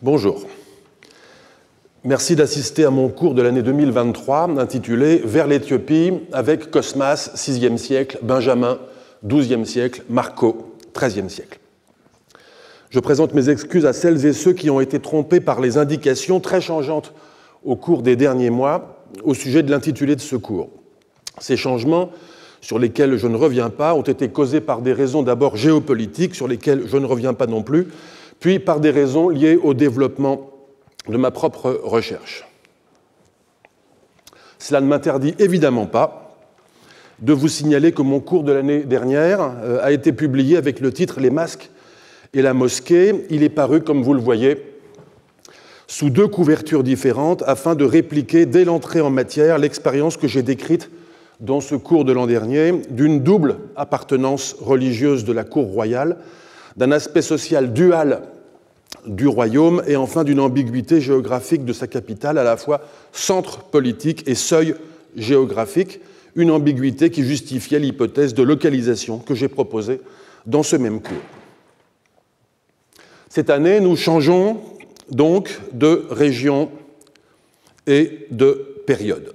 Bonjour. Merci d'assister à mon cours de l'année 2023 intitulé « Vers l'Éthiopie avec Cosmas, 6e siècle, Benjamin, 12e siècle, Marco, 13e siècle ». Je présente mes excuses à celles et ceux qui ont été trompés par les indications très changeantes au cours des derniers mois au sujet de l'intitulé de ce cours. Ces changements, sur lesquels je ne reviens pas, ont été causés par des raisons d'abord géopolitiques, sur lesquelles je ne reviens pas non plus, puis par des raisons liées au développement de ma propre recherche. Cela ne m'interdit évidemment pas de vous signaler que mon cours de l'année dernière a été publié avec le titre « Les masques et la mosquée ». Il est paru, comme vous le voyez, sous deux couvertures différentes afin de répliquer dès l'entrée en matière l'expérience que j'ai décrite dans ce cours de l'an dernier d'une double appartenance religieuse de la cour royale, d'un aspect social dual du royaume et enfin d'une ambiguïté géographique de sa capitale, à la fois centre politique et seuil géographique, une ambiguïté qui justifiait l'hypothèse de localisation que j'ai proposée dans ce même cours. Cette année, nous changeons donc de région et de période.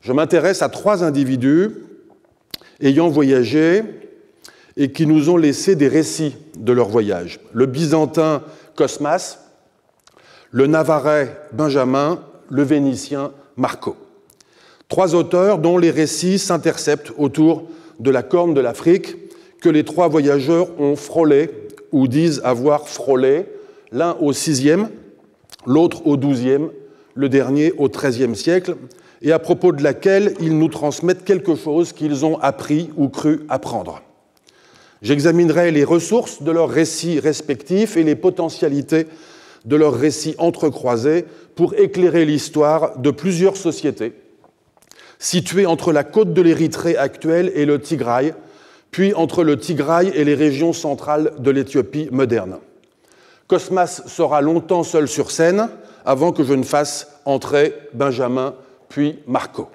Je m'intéresse à trois individus ayant voyagé et qui nous ont laissé des récits de leur voyage. Le byzantin Cosmas, le navarrais Benjamin, le vénitien Marco. Trois auteurs dont les récits s'interceptent autour de la corne de l'Afrique que les trois voyageurs ont frôlé ou disent avoir frôlé, l'un au VIe, l'autre au XIIe, le dernier au XIIIe siècle, et à propos de laquelle ils nous transmettent quelque chose qu'ils ont appris ou cru apprendre. J'examinerai les ressources de leurs récits respectifs et les potentialités de leurs récits entrecroisés pour éclairer l'histoire de plusieurs sociétés situées entre la côte de l'Érythrée actuelle et le Tigraï, puis entre le Tigraï et les régions centrales de l'Éthiopie moderne. Cosmas sera longtemps seul sur scène avant que je ne fasse entrer Benjamin puis Marco.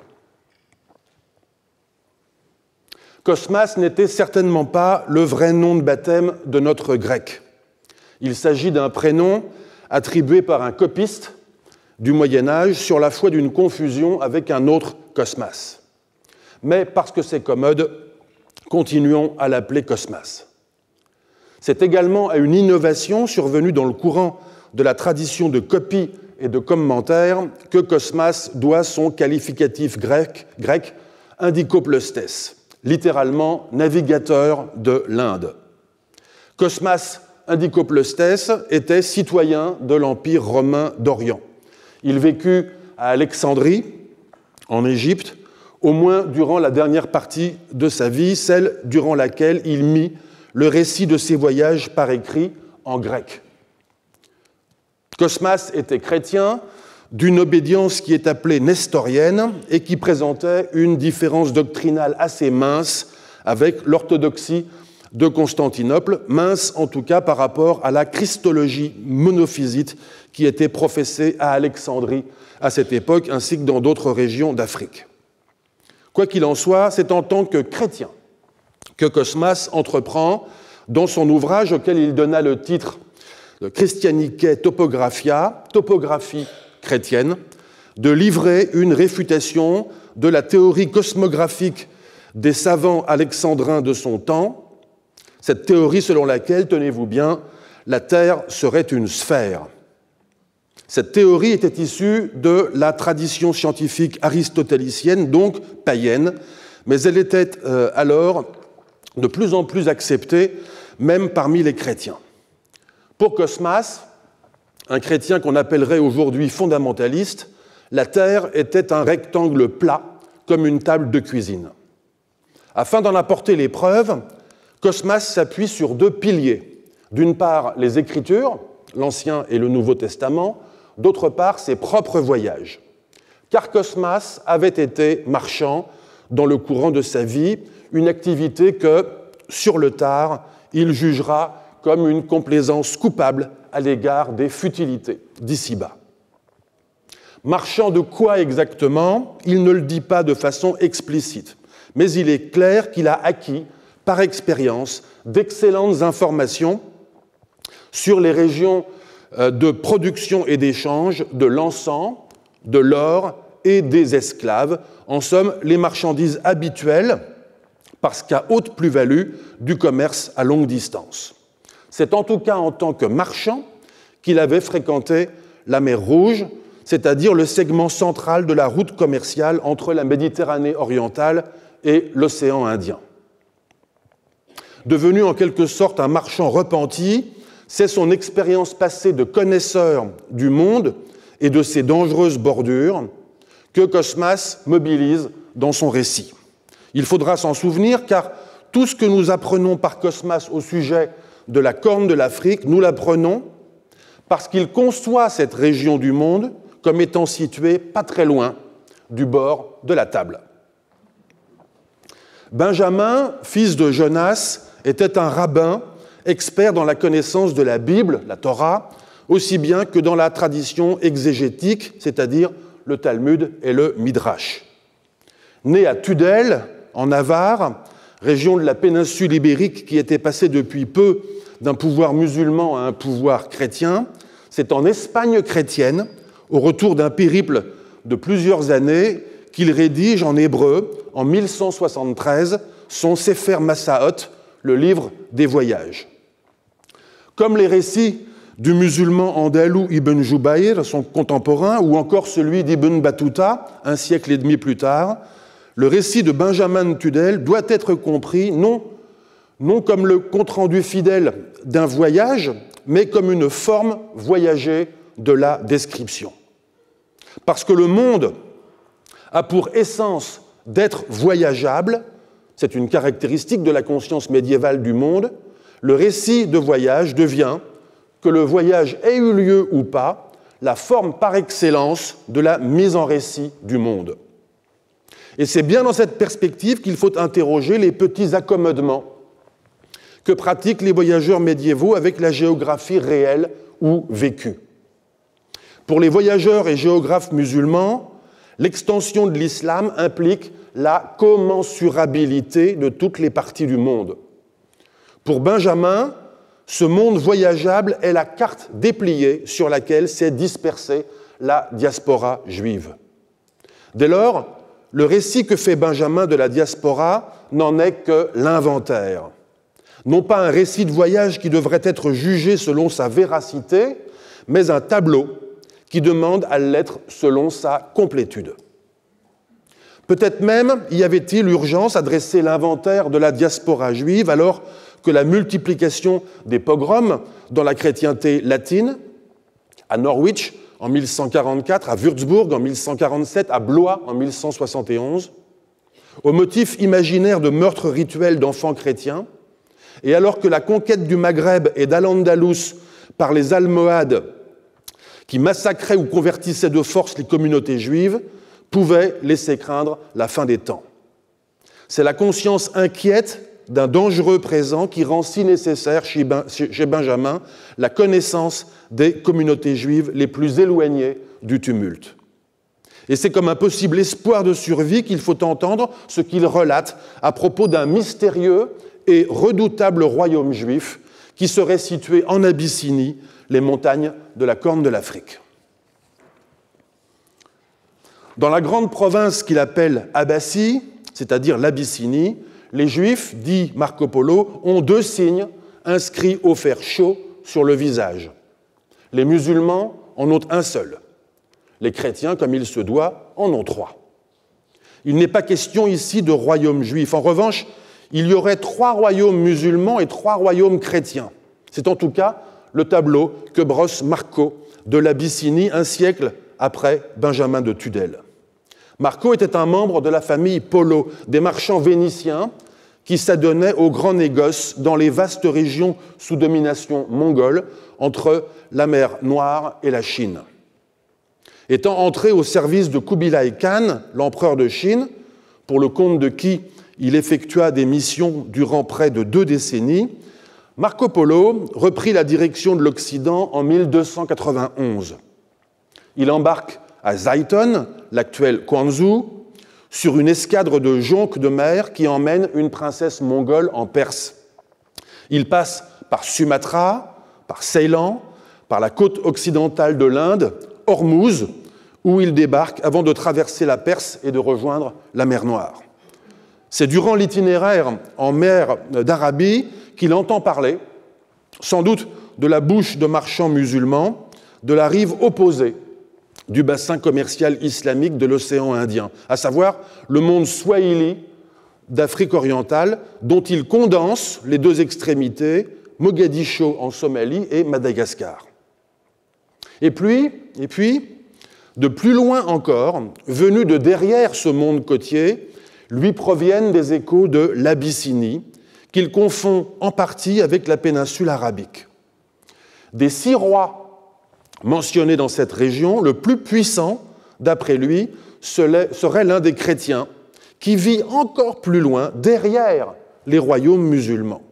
Cosmas n'était certainement pas le vrai nom de baptême de notre grec. Il s'agit d'un prénom attribué par un copiste du Moyen-Âge sur la foi d'une confusion avec un autre Cosmas. Mais parce que c'est commode, continuons à l'appeler Cosmas. C'est également à une innovation survenue dans le courant de la tradition de copie et de commentaire que Cosmas doit son qualificatif grec indicopleustes, littéralement navigateur de l'Inde. Cosmas Indicopleustes était citoyen de l'Empire romain d'Orient. Il vécut à Alexandrie, en Égypte, au moins durant la dernière partie de sa vie, celle durant laquelle il mit le récit de ses voyages par écrit en grec. Cosmas était chrétien, d'une obédience qui est appelée nestorienne et qui présentait une différence doctrinale assez mince avec l'orthodoxie de Constantinople, mince en tout cas par rapport à la christologie monophysite qui était professée à Alexandrie à cette époque, ainsi que dans d'autres régions d'Afrique. Quoi qu'il en soit, c'est en tant que chrétien que Cosmas entreprend, dans son ouvrage auquel il donna le titre de Christianicae Topographia, topographie chrétienne, de livrer une réfutation de la théorie cosmographique des savants alexandrins de son temps, cette théorie selon laquelle, tenez-vous bien, la Terre serait une sphère. Cette théorie était issue de la tradition scientifique aristotélicienne, donc païenne, mais elle était alors de plus en plus acceptée, même parmi les chrétiens. Pour Cosmas, un chrétien qu'on appellerait aujourd'hui fondamentaliste, la Terre était un rectangle plat, comme une table de cuisine. Afin d'en apporter les preuves, Cosmas s'appuie sur deux piliers. D'une part, les Écritures, l'Ancien et le Nouveau Testament, d'autre part, ses propres voyages. Car Cosmas avait été marchand dans le courant de sa vie, une activité que, sur le tard, il jugera comme une complaisance coupable à l'égard des futilités d'ici-bas. Marchand de quoi exactement? Il ne le dit pas de façon explicite, mais il est clair qu'il a acquis, par expérience, d'excellentes informations sur les régions de production et d'échange de l'encens, de l'or et des esclaves, en somme les marchandises habituelles, parce qu'à haute plus-value, du commerce à longue distance. C'est en tout cas en tant que marchand qu'il avait fréquenté la mer Rouge, c'est-à-dire le segment central de la route commerciale entre la Méditerranée orientale et l'océan Indien. Devenu en quelque sorte un marchand repenti, c'est son expérience passée de connaisseur du monde et de ses dangereuses bordures que Cosmas mobilise dans son récit. Il faudra s'en souvenir car tout ce que nous apprenons par Cosmas au sujet de la Corne de l'Afrique, nous l'apprenons parce qu'il conçoit cette région du monde comme étant située pas très loin du bord de la table. Benjamin, fils de Jonas, était un rabbin expert dans la connaissance de la Bible, la Torah, aussi bien que dans la tradition exégétique, c'est-à-dire le Talmud et le Midrash. Né à Tudel, en Navarre, région de la péninsule ibérique qui était passée depuis peu d'un pouvoir musulman à un pouvoir chrétien, c'est en Espagne chrétienne, au retour d'un périple de plusieurs années, qu'il rédige en hébreu, en 1173, son Sefer Massaot, le livre des voyages. Comme les récits du musulman andalou Ibn Jubayr, son contemporain, ou encore celui d'Ibn Battuta, un siècle et demi plus tard, le récit de Benjamin de Tudel doit être compris non comme le compte-rendu fidèle d'un voyage, mais comme une forme voyagée de la description. Parce que le monde a pour essence d'être voyageable, c'est une caractéristique de la conscience médiévale du monde, le récit de voyage devient, que le voyage ait eu lieu ou pas, la forme par excellence de la mise en récit du monde. Et c'est bien dans cette perspective qu'il faut interroger les petits accommodements que pratiquent les voyageurs médiévaux avec la géographie réelle ou vécue. Pour les voyageurs et géographes musulmans, l'extension de l'islam implique la commensurabilité de toutes les parties du monde. Pour Benjamin, ce monde voyageable est la carte dépliée sur laquelle s'est dispersée la diaspora juive. Dès lors, le récit que fait Benjamin de la diaspora n'en est que l'inventaire. Non pas un récit de voyage qui devrait être jugé selon sa véracité, mais un tableau qui demande à l'être selon sa complétude. Peut-être même y avait-il urgence à dresser l'inventaire de la diaspora juive alors que la multiplication des pogroms dans la chrétienté latine, à Norwich en 1144, à Würzburg en 1147, à Blois en 1171, au motif imaginaire de meurtres rituels d'enfants chrétiens, et alors que la conquête du Maghreb et d'Al-Andalus par les Almohades, qui massacraient ou convertissaient de force les communautés juives, pouvait laisser craindre la fin des temps. C'est la conscience inquiète d'un dangereux présent qui rend si nécessaire chez Benjamin la connaissance des communautés juives les plus éloignées du tumulte. Et c'est comme un possible espoir de survie qu'il faut entendre ce qu'il relate à propos d'un mystérieux et redoutable royaume juif qui serait situé en Abyssinie, les montagnes de la Corne de l'Afrique. Dans la grande province qu'il appelle Abbassie, c'est-à-dire l'Abyssinie, les Juifs, dit Marco Polo, ont deux signes inscrits au fer chaud sur le visage. Les musulmans en ont un seul. Les chrétiens, comme il se doit, en ont trois. Il n'est pas question ici de royaume juif. En revanche, il y aurait 3 royaumes musulmans et 3 royaumes chrétiens. C'est en tout cas le tableau que brosse Marco de l'Abyssinie un siècle après Benjamin de Tudel. Marco était un membre de la famille Polo, des marchands vénitiens qui s'adonnaient aux grands négoces dans les vastes régions sous domination mongole entre la mer Noire et la Chine. Étant entré au service de Kubilai Khan, l'empereur de Chine, pour le compte de qui il effectua des missions durant près de 2 décennies, Marco Polo reprit la direction de l'Occident en 1291. Il embarque à Zaiton, l'actuel Quanzhou, sur une escadre de jonques de mer qui emmène une princesse mongole en Perse. Il passe par Sumatra, par Ceylan, par la côte occidentale de l'Inde, Ormuz, où il débarque avant de traverser la Perse et de rejoindre la mer Noire. C'est durant l'itinéraire en mer d'Arabie qu'il entend parler, sans doute de la bouche de marchands musulmans, de la rive opposée du bassin commercial islamique de l'océan Indien, à savoir le monde swahili d'Afrique orientale, dont il condense les deux extrémités, Mogadiscio en Somalie et Madagascar. Et puis, de plus loin encore, venus de derrière ce monde côtier, lui proviennent des échos de l'Abyssinie, qu'il confond en partie avec la péninsule arabique. Des 6 rois mentionnés dans cette région, le plus puissant, d'après lui, serait l'un des chrétiens, qui vit encore plus loin, derrière les royaumes musulmans.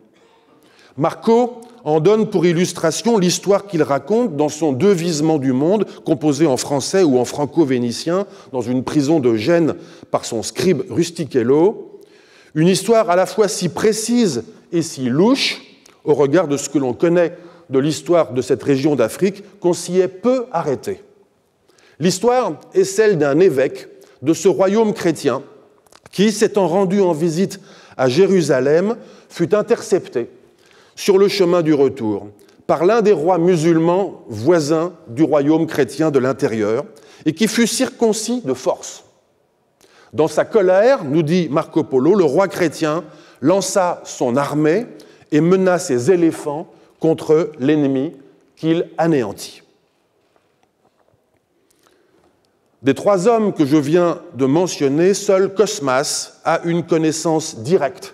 Marco en donne pour illustration l'histoire qu'il raconte dans son Devisement du monde, composé en français ou en franco-vénitien, dans une prison de Gênes par son scribe Rustichello, une histoire à la fois si précise et si louche, au regard de ce que l'on connaît de l'histoire de cette région d'Afrique, qu'on s'y est peu arrêté. L'histoire est celle d'un évêque de ce royaume chrétien qui, s'étant rendu en visite à Jérusalem, fut intercepté sur le chemin du retour par l'un des rois musulmans voisins du royaume chrétien de l'intérieur et qui fut circoncis de force. Dans sa colère, nous dit Marco Polo, le roi chrétien lança son armée et mena ses éléphants contre l'ennemi qu'il anéantit. Des 3 hommes que je viens de mentionner, seul Cosmas a une connaissance directe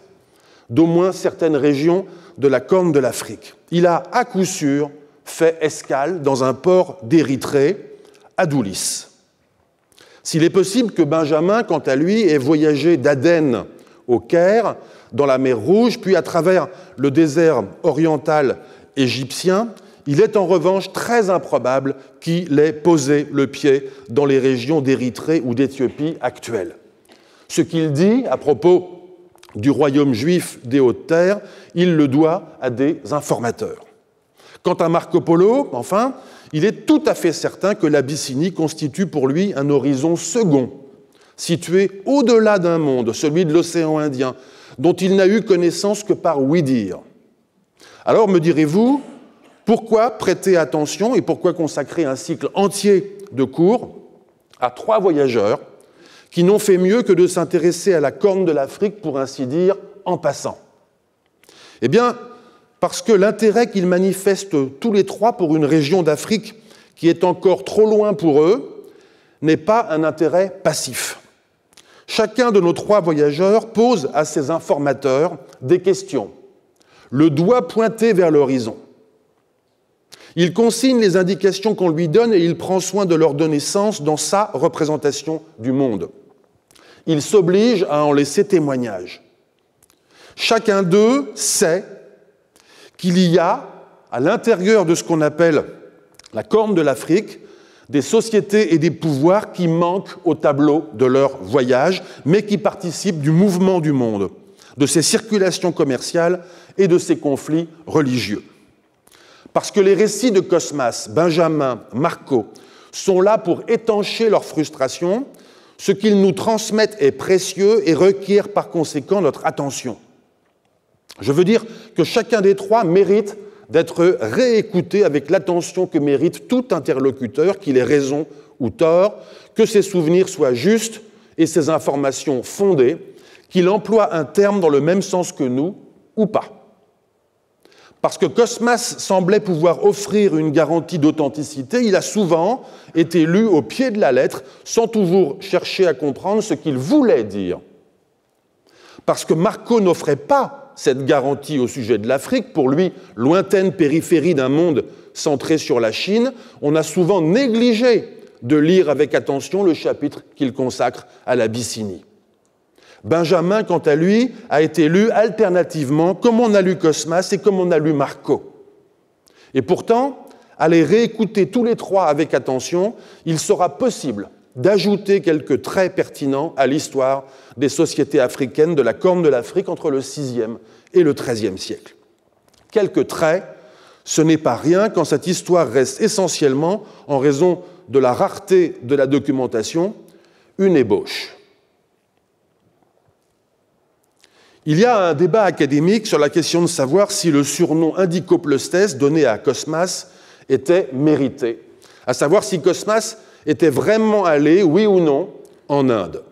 d'au moins certaines régions de la Corne de l'Afrique. Il a à coup sûr fait escale dans un port d'Érythrée, à Doulis. S'il est possible que Benjamin, quant à lui, ait voyagé d'Aden au Caire, dans la mer Rouge, puis à travers le désert oriental égyptien, il est en revanche très improbable qu'il ait posé le pied dans les régions d'Érythrée ou d'Éthiopie actuelles. Ce qu'il dit à propos du royaume juif des Hautes-Terres, il le doit à des informateurs. Quant à Marco Polo, enfin, il est tout à fait certain que l'Abyssinie constitue pour lui un horizon second, situé au-delà d'un monde, celui de l'océan Indien, dont il n'a eu connaissance que par ouï-dire. Alors, me direz-vous, pourquoi prêter attention et pourquoi consacrer un cycle entier de cours à 3 voyageurs qui n'ont fait mieux que de s'intéresser à la Corne de l'Afrique, pour ainsi dire, en passant? Eh bien, parce que l'intérêt qu'ils manifestent tous les 3 pour une région d'Afrique qui est encore trop loin pour eux n'est pas un intérêt passif. Chacun de nos 3 voyageurs pose à ses informateurs des questions, le doigt pointé vers l'horizon. Il consigne les indications qu'on lui donne et il prend soin de leur donner sens dans sa représentation du monde. Il s'oblige à en laisser témoignage. Chacun d'eux sait qu'il y a, à l'intérieur de ce qu'on appelle la Corne de l'Afrique, des sociétés et des pouvoirs qui manquent au tableau de leur voyage, mais qui participent du mouvement du monde, de ses circulations commerciales et de ses conflits religieux. Parce que les récits de Cosmas, Benjamin, Marco sont là pour étancher leur frustration, ce qu'ils nous transmettent est précieux et requiert par conséquent notre attention. Je veux dire que chacun des 3 mérite d'être réécouté avec l'attention que mérite tout interlocuteur, qu'il ait raison ou tort, que ses souvenirs soient justes et ses informations fondées, qu'il emploie un terme dans le même sens que nous ou pas. Parce que Cosmas semblait pouvoir offrir une garantie d'authenticité, il a souvent été lu au pied de la lettre sans toujours chercher à comprendre ce qu'il voulait dire. Parce que Marco n'offrait pas cette garantie au sujet de l'Afrique, pour lui, lointaine périphérie d'un monde centré sur la Chine, on a souvent négligé de lire avec attention le chapitre qu'il consacre à l'Abyssinie. Benjamin, quant à lui, a été lu alternativement, comme on a lu Cosmas et comme on a lu Marco. Et pourtant, à les réécouter tous les 3 avec attention, il sera possible d'ajouter quelques traits pertinents à l'histoire des sociétés africaines de la Corne de l'Afrique entre le VIe et le XIIIe siècle. Quelques traits Ce n'est pas rien quand cette histoire reste essentiellement, en raison de la rareté de la documentation, une ébauche. Il y a un débat académique sur la question de savoir si le surnom Indicopleustes donné à Cosmas était mérité, à savoir si Cosmas était vraiment allé, oui ou non, en Inde.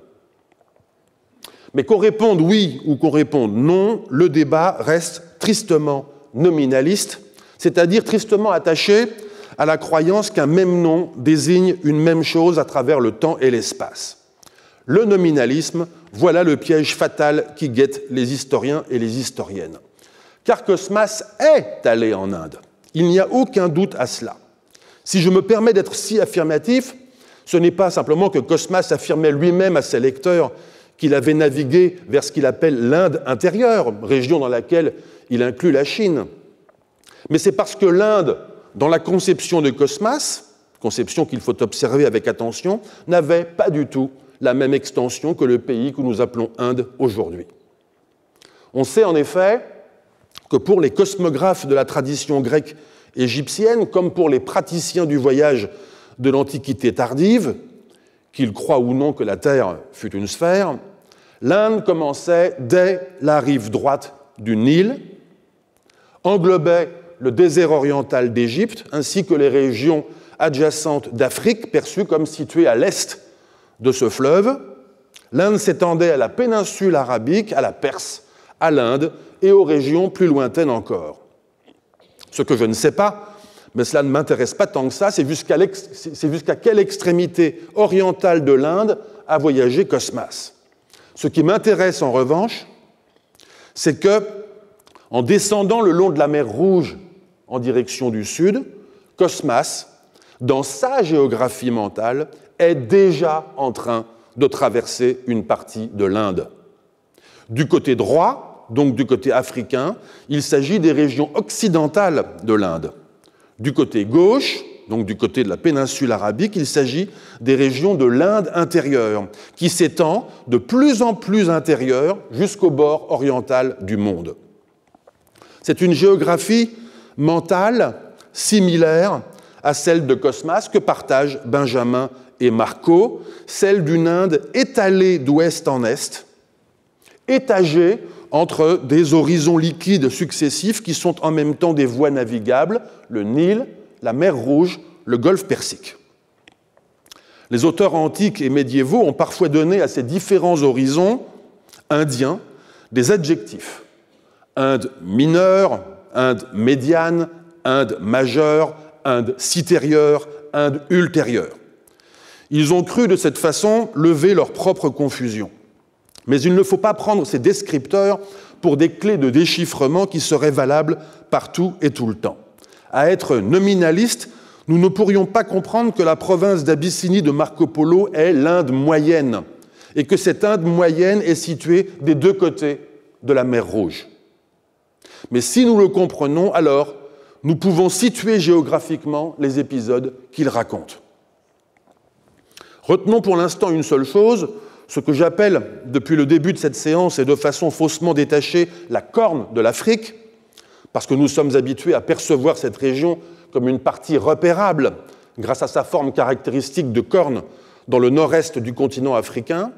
Mais qu'on réponde oui ou qu'on réponde non, le débat reste tristement nominaliste, c'est-à-dire tristement attaché à la croyance qu'un même nom désigne une même chose à travers le temps et l'espace. Le nominalisme, voilà le piège fatal qui guette les historiens et les historiennes. Car Cosmas est allé en Inde. Il n'y a aucun doute à cela. Si je me permets d'être si affirmatif, ce n'est pas simplement que Cosmas affirmait lui-même à ses lecteurs qu'il avait navigué vers ce qu'il appelle l'Inde intérieure, région dans laquelle il inclut la Chine. Mais c'est parce que l'Inde, dans la conception de Cosmas, conception qu'il faut observer avec attention, n'avait pas du tout la même extension que le pays que nous appelons Inde aujourd'hui. On sait en effet que pour les cosmographes de la tradition grecque égyptienne, comme pour les praticiens du voyage de l'Antiquité tardive, qu'ils croient ou non que la Terre fut une sphère, l'Inde commençait dès la rive droite du Nil, englobait le désert oriental d'Égypte, ainsi que les régions adjacentes d'Afrique, perçues comme situées à l'est de ce fleuve. L'Inde s'étendait à la péninsule arabique, à la Perse, à l'Inde et aux régions plus lointaines encore. Ce que je ne sais pas, mais cela ne m'intéresse pas tant que ça, c'est jusqu'à quelle extrémité orientale de l'Inde a voyagé Cosmas. Ce qui m'intéresse en revanche, c'est que, en descendant le long de la mer Rouge en direction du sud, Cosmas, dans sa géographie mentale, est déjà en train de traverser une partie de l'Inde. Du côté droit, donc du côté africain, il s'agit des régions occidentales de l'Inde. Du côté gauche, donc du côté de la péninsule arabique, il s'agit des régions de l'Inde intérieure, qui s'étend de plus en plus intérieure jusqu'au bord oriental du monde. C'est une géographie mentale similaire à celle de Cosmas que partagent Benjamin et Marco, celle d'une Inde étalée d'ouest en est, étagée entre des horizons liquides successifs qui sont en même temps des voies navigables, le Nil, la mer Rouge, le golfe Persique. Les auteurs antiques et médiévaux ont parfois donné à ces différents horizons indiens des adjectifs. Inde mineure, Inde médiane, Inde majeure, Inde citérieure, Inde ultérieure. Ils ont cru de cette façon lever leur propre confusion. Mais il ne faut pas prendre ces descripteurs pour des clés de déchiffrement qui seraient valables partout et tout le temps. À être nominaliste, nous ne pourrions pas comprendre que la province d'Abyssinie de Marco Polo est l'Inde moyenne et que cette Inde moyenne est située des deux côtés de la mer Rouge. Mais si nous le comprenons, alors nous pouvons situer géographiquement les épisodes qu'il raconte. Retenons pour l'instant une seule chose, ce que j'appelle, depuis le début de cette séance et de façon faussement détachée, la corne de l'Afrique, parce que nous sommes habitués à percevoir cette région comme une partie repérable, grâce à sa forme caractéristique de corne dans le nord-est du continent africain.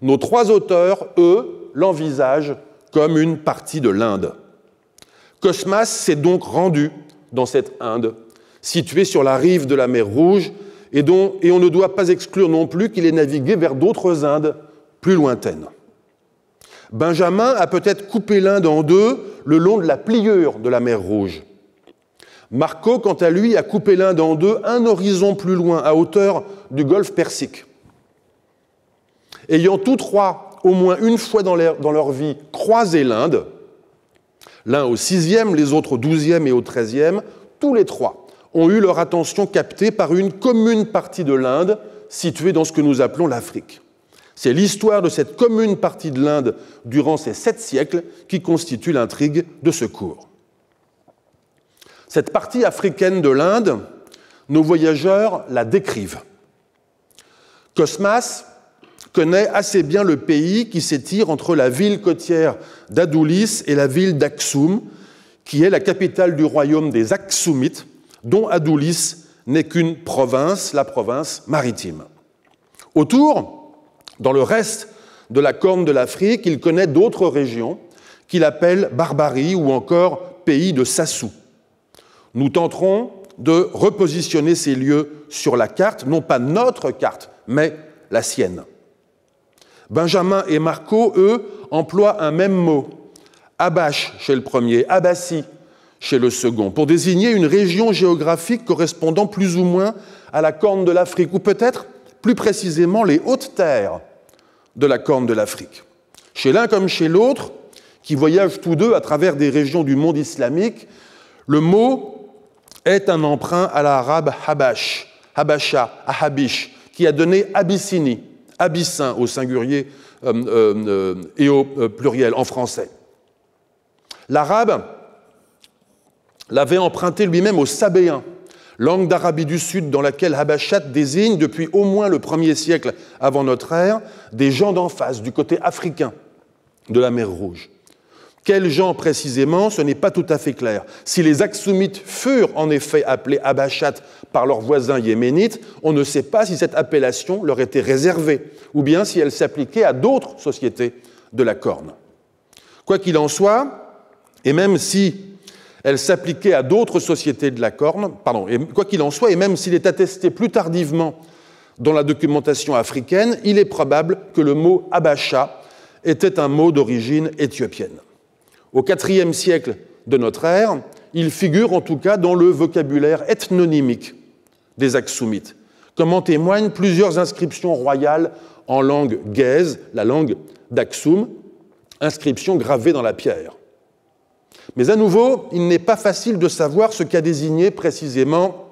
Nos trois auteurs, eux, l'envisagent comme une partie de l'Inde. Cosmas s'est donc rendu dans cette Inde, située sur la rive de la mer Rouge, et on ne doit pas exclure non plus qu'il ait navigué vers d'autres Indes plus lointaines. Benjamin a peut-être coupé l'Inde en deux le long de la pliure de la mer Rouge. Marco, quant à lui, a coupé l'Inde en deux un horizon plus loin, à hauteur du golfe Persique. Ayant tous trois, au moins une fois dans leur vie, croisé l'Inde, l'un au 6e, les autres au 12e et au 13e, tous les trois ont eu leur attention captée par une commune partie de l'Inde située dans ce que nous appelons l'Afrique. C'est l'histoire de cette commune partie de l'Inde durant ces 7 siècles qui constitue l'intrigue de ce cours. Cette partie africaine de l'Inde, nos voyageurs la décrivent. Cosmas connaît assez bien le pays qui s'étire entre la ville côtière d'Adulis et la ville d'Aksum, qui est la capitale du royaume des Aksumites, dont Adulis n'est qu'une province, la province maritime. Autour, dans le reste de la corne de l'Afrique, il connaît d'autres régions qu'il appelle Barbarie ou encore pays de Sassou. Nous tenterons de repositionner ces lieux sur la carte, non pas notre carte, mais la sienne. Benjamin et Marco, eux, emploient un même mot, Abash chez le premier, Abassi chez le second, pour désigner une région géographique correspondant plus ou moins à la corne de l'Afrique, ou peut-être plus précisément les hautes terres de la corne de l'Afrique. Chez l'un comme chez l'autre, qui voyagent tous deux à travers des régions du monde islamique, le mot est un emprunt à l'arabe Habash, Habasha, Ahabish, qui a donné Abyssinie, Abyssin au singulier et au pluriel en français. L'arabe l'avait emprunté lui-même au sabéen, langue d'Arabie du Sud dans laquelle Habashat désigne depuis au moins le 1er siècle avant notre ère des gens d'en face, du côté africain de la mer Rouge. Quels gens précisément, ce n'est pas tout à fait clair. Si les Aksumites furent en effet appelés Habashat par leurs voisins yéménites, on ne sait pas si cette appellation leur était réservée, ou bien si elle s'appliquait à d'autres sociétés de la Corne. Quoi qu'il en soit, et même si elle s'appliquait à d'autres sociétés de la Corne, quoi qu'il en soit, et même s'il est attesté plus tardivement dans la documentation africaine, il est probable que le mot Habasha était un mot d'origine éthiopienne. Au IVe siècle de notre ère, il figure en tout cas dans le vocabulaire ethnonymique des Aksumites, comme en témoignent plusieurs inscriptions royales en langue gaise, la langue d'Aksum, inscriptions gravées dans la pierre. Mais à nouveau, il n'est pas facile de savoir ce qu'a désigné précisément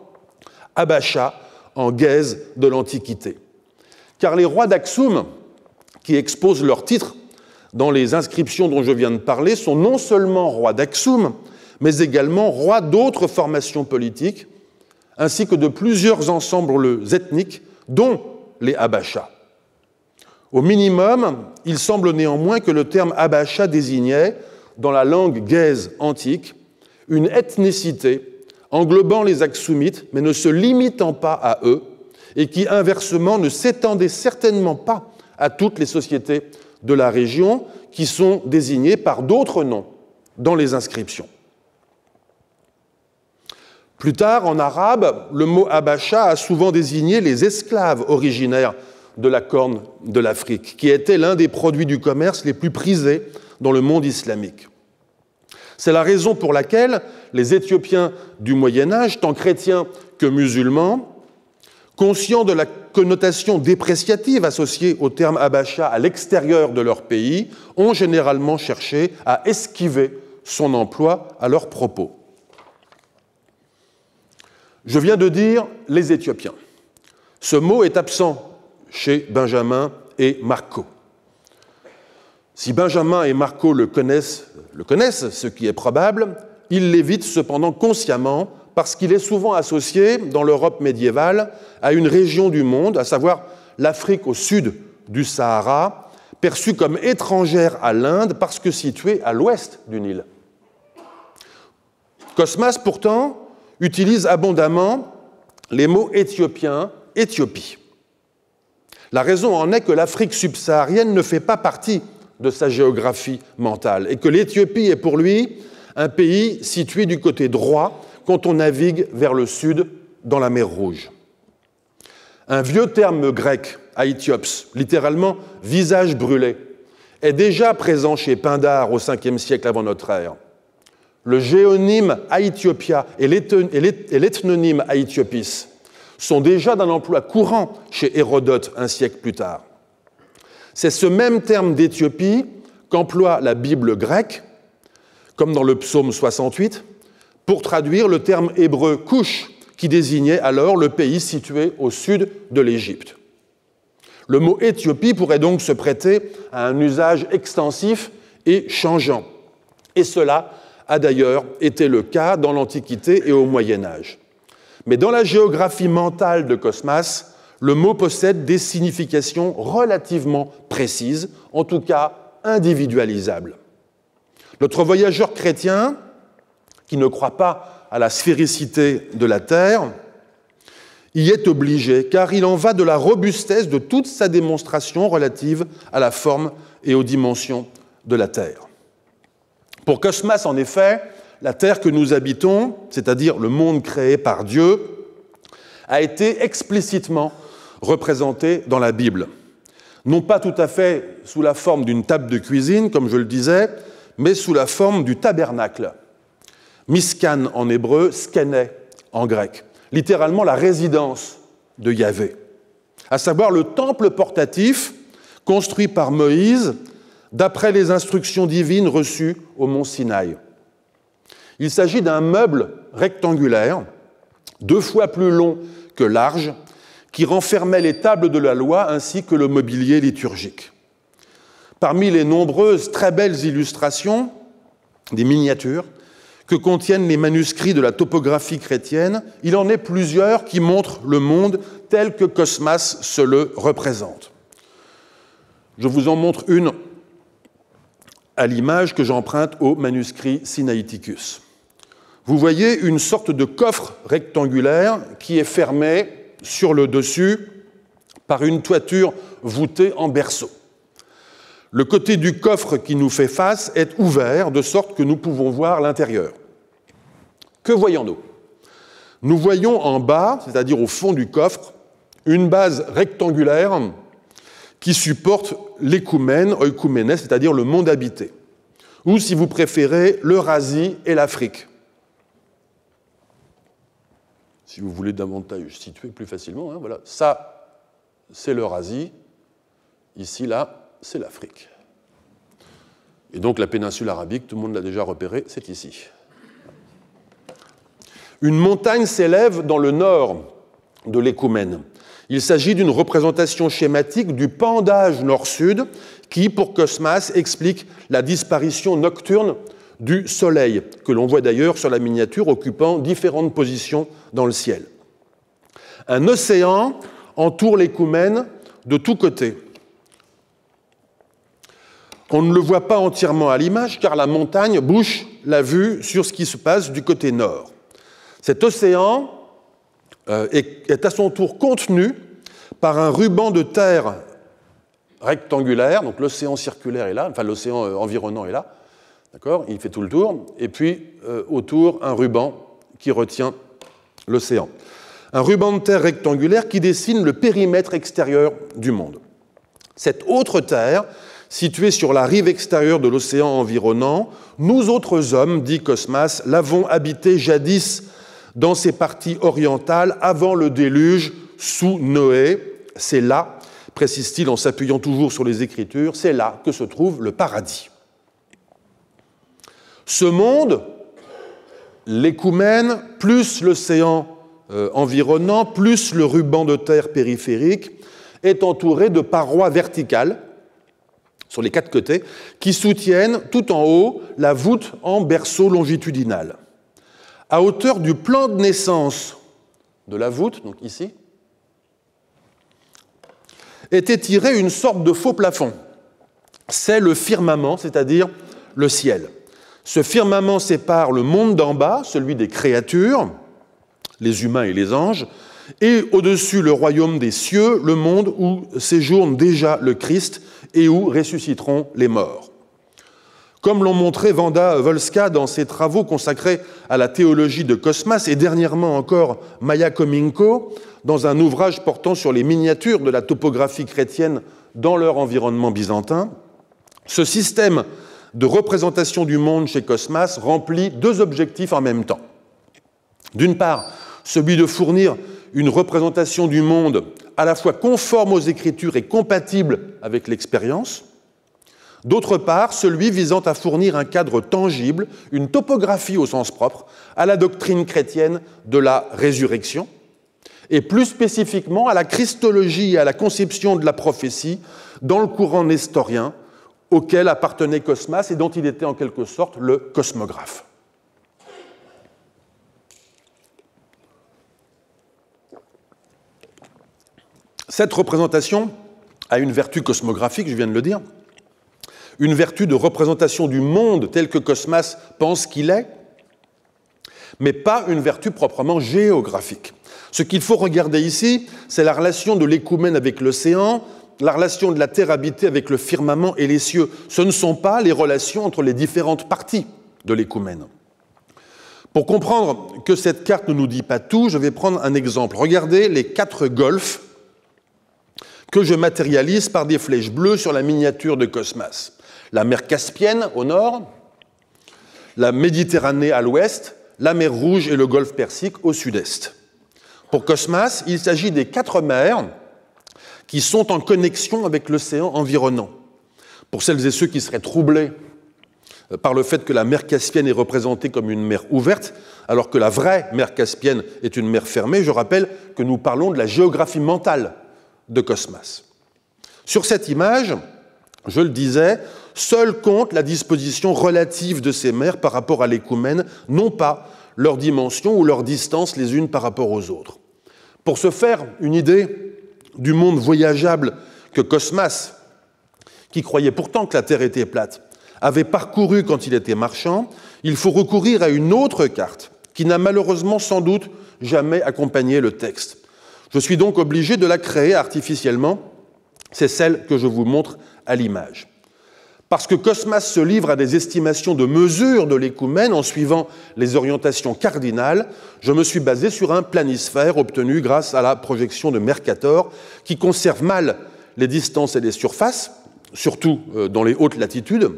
Habasha en gaise de l'Antiquité. Car les rois d'Aksum, qui exposent leurs titres dans les inscriptions dont je viens de parler, sont non seulement rois d'Aksum, mais également rois d'autres formations politiques, ainsi que de plusieurs ensembles ethniques, dont les Habashas. Au minimum, il semble néanmoins que le terme Habasha désignait, dans la langue gaise antique, une ethnicité englobant les Aksumites, mais ne se limitant pas à eux, et qui, inversement, ne s'étendait certainement pas à toutes les sociétés de la région, qui sont désignées par d'autres noms dans les inscriptions. Plus tard, en arabe, le mot Habasha a souvent désigné les esclaves originaires de la Corne de l'Afrique, qui étaient l'un des produits du commerce les plus prisés dans le monde islamique. C'est la raison pour laquelle les Éthiopiens du Moyen Âge, tant chrétiens que musulmans, conscients de la connotation dépréciative associée au terme Habasha à l'extérieur de leur pays, ont généralement cherché à esquiver son emploi à leur propos. Je viens de dire les Éthiopiens. Ce mot est absent chez Benjamin et Marco. Si Benjamin et Marco le connaissent, ce qui est probable, ils l'évitent cependant consciemment parce qu'il est souvent associé, dans l'Europe médiévale, à une région du monde, à savoir l'Afrique au sud du Sahara, perçue comme étrangère à l'Inde parce que située à l'ouest du Nil. Cosmas, pourtant, utilise abondamment les mots éthiopiens, Éthiopie. La raison en est que l'Afrique subsaharienne ne fait pas partie de sa géographie mentale et que l'Éthiopie est pour lui un pays situé du côté droit quand on navigue vers le sud dans la mer Rouge. Un vieux terme grec, aïthiops, littéralement « visage brûlé », est déjà présent chez Pindare au 5e siècle avant notre ère. Le géonyme Aïthiopia et l'ethnonyme Aïthiopis sont déjà d'un emploi courant chez Hérodote un siècle plus tard. C'est ce même terme d'Éthiopie qu'emploie la Bible grecque, comme dans le psaume 68, pour traduire le terme hébreu « Cush », qui désignait alors le pays situé au sud de l'Égypte. Le mot Éthiopie pourrait donc se prêter à un usage extensif et changeant. Et cela a d'ailleurs été le cas dans l'Antiquité et au Moyen Âge. Mais dans la géographie mentale de Cosmas, le mot possède des significations relativement précises, en tout cas individualisables. Notre voyageur chrétien qui ne croit pas à la sphéricité de la Terre, y est obligé, car il en va de la robustesse de toute sa démonstration relative à la forme et aux dimensions de la Terre. Pour Cosmas, en effet, la Terre que nous habitons, c'est-à-dire le monde créé par Dieu, a été explicitement représentée dans la Bible. Non pas tout à fait sous la forme d'une table de cuisine, comme je le disais, mais sous la forme du tabernacle. Miskan en hébreu, skene en grec. Littéralement la résidence de Yahvé, à savoir le temple portatif construit par Moïse d'après les instructions divines reçues au mont Sinaï. Il s'agit d'un meuble rectangulaire, 2 fois plus long que large, qui renfermait les tables de la loi ainsi que le mobilier liturgique. Parmi les nombreuses très belles illustrations, des miniatures, que contiennent les manuscrits de la topographie chrétienne, il en est plusieurs qui montrent le monde tel que Cosmas se le représente. Je vous en montre une à l'image que j'emprunte au manuscrit Sinaiticus. Vous voyez une sorte de coffre rectangulaire qui est fermé sur le dessus par une toiture voûtée en berceau. Le côté du coffre qui nous fait face est ouvert, de sorte que nous pouvons voir l'intérieur. Que voyons-nous? Nous voyons en bas, c'est-à-dire au fond du coffre, une base rectangulaire qui supporte l'écoumène, oikoumènes, c'est-à-dire le monde habité, ou, si vous préférez, l'Eurasie et l'Afrique. Si vous voulez davantage situer plus facilement, hein, voilà, ça, c'est l'Eurasie, ici, là, c'est l'Afrique. Et donc la péninsule arabique, tout le monde l'a déjà repéré, c'est ici. Une montagne s'élève dans le nord de l'écoumène. Il s'agit d'une représentation schématique du pendage nord-sud qui, pour Cosmas, explique la disparition nocturne du soleil, que l'on voit d'ailleurs sur la miniature occupant différentes positions dans le ciel. Un océan entoure l'écoumène de tous côtés. On ne le voit pas entièrement à l'image car la montagne bouche la vue sur ce qui se passe du côté nord. Cet océan est à son tour contenu par un ruban de terre rectangulaire, donc l'océan circulaire est là, enfin l'océan environnant est là, d'accord, il fait tout le tour, et puis autour un ruban qui retient l'océan. Un ruban de terre rectangulaire qui dessine le périmètre extérieur du monde. Cette autre terre, située sur la rive extérieure de l'océan environnant, nous autres hommes, dit Cosmas, l'avons habité jadis dans ses parties orientales avant le déluge sous Noé. C'est là, précise-t-il en s'appuyant toujours sur les Écritures, c'est là que se trouve le paradis. Ce monde, l'écoumène, plus l'océan environnant, plus le ruban de terre périphérique, est entouré de parois verticales sur les 4 côtés, qui soutiennent tout en haut la voûte en berceau longitudinal. À hauteur du plan de naissance de la voûte, donc ici, était tiré une sorte de faux plafond. C'est le firmament, c'est-à-dire le ciel. Ce firmament sépare le monde d'en bas, celui des créatures, les humains et les anges, et au-dessus le royaume des cieux, le monde où séjourne déjà le Christ et où ressusciteront les morts. Comme l'ont montré Wanda Wolska dans ses travaux consacrés à la théologie de Cosmas et dernièrement encore Maya Kominko dans un ouvrage portant sur les miniatures de la topographie chrétienne dans leur environnement byzantin, ce système de représentation du monde chez Cosmas remplit 2 objectifs en même temps. D'une part, celui de fournir une représentation du monde à la fois conforme aux Écritures et compatible avec l'expérience. D'autre part, celui visant à fournir un cadre tangible, une topographie au sens propre, à la doctrine chrétienne de la résurrection, et plus spécifiquement à la christologie et à la conception de la prophétie dans le courant nestorien auquel appartenait Cosmas et dont il était en quelque sorte le cosmographe. Cette représentation a une vertu cosmographique, je viens de le dire, une vertu de représentation du monde tel que Cosmas pense qu'il est, mais pas une vertu proprement géographique. Ce qu'il faut regarder ici, c'est la relation de l'écoumène avec l'océan, la relation de la terre habitée avec le firmament et les cieux. Ce ne sont pas les relations entre les différentes parties de l'écoumène. Pour comprendre que cette carte ne nous dit pas tout, je vais prendre un exemple. Regardez les 4 golfes que je matérialise par des flèches bleues sur la miniature de Cosmas. La mer Caspienne au nord, la Méditerranée à l'ouest, la mer Rouge et le golfe Persique au sud-est. Pour Cosmas, il s'agit des 4 mers qui sont en connexion avec l'océan environnant. Pour celles et ceux qui seraient troublés par le fait que la mer Caspienne est représentée comme une mer ouverte, alors que la vraie mer Caspienne est une mer fermée, je rappelle que nous parlons de la géographie mentale de Cosmas. Sur cette image, je le disais, seule compte la disposition relative de ces mers par rapport à l'écoumène, non pas leur dimension ou leur distance les unes par rapport aux autres. Pour se faire une idée du monde voyageable que Cosmas, qui croyait pourtant que la Terre était plate, avait parcouru quand il était marchand, il faut recourir à une autre carte qui n'a malheureusement sans doute jamais accompagné le texte. Je suis donc obligé de la créer artificiellement, c'est celle que je vous montre à l'image. Parce que Cosmas se livre à des estimations de mesure de l'écoumène en suivant les orientations cardinales, je me suis basé sur un planisphère obtenu grâce à la projection de Mercator, qui conserve mal les distances et les surfaces, surtout dans les hautes latitudes,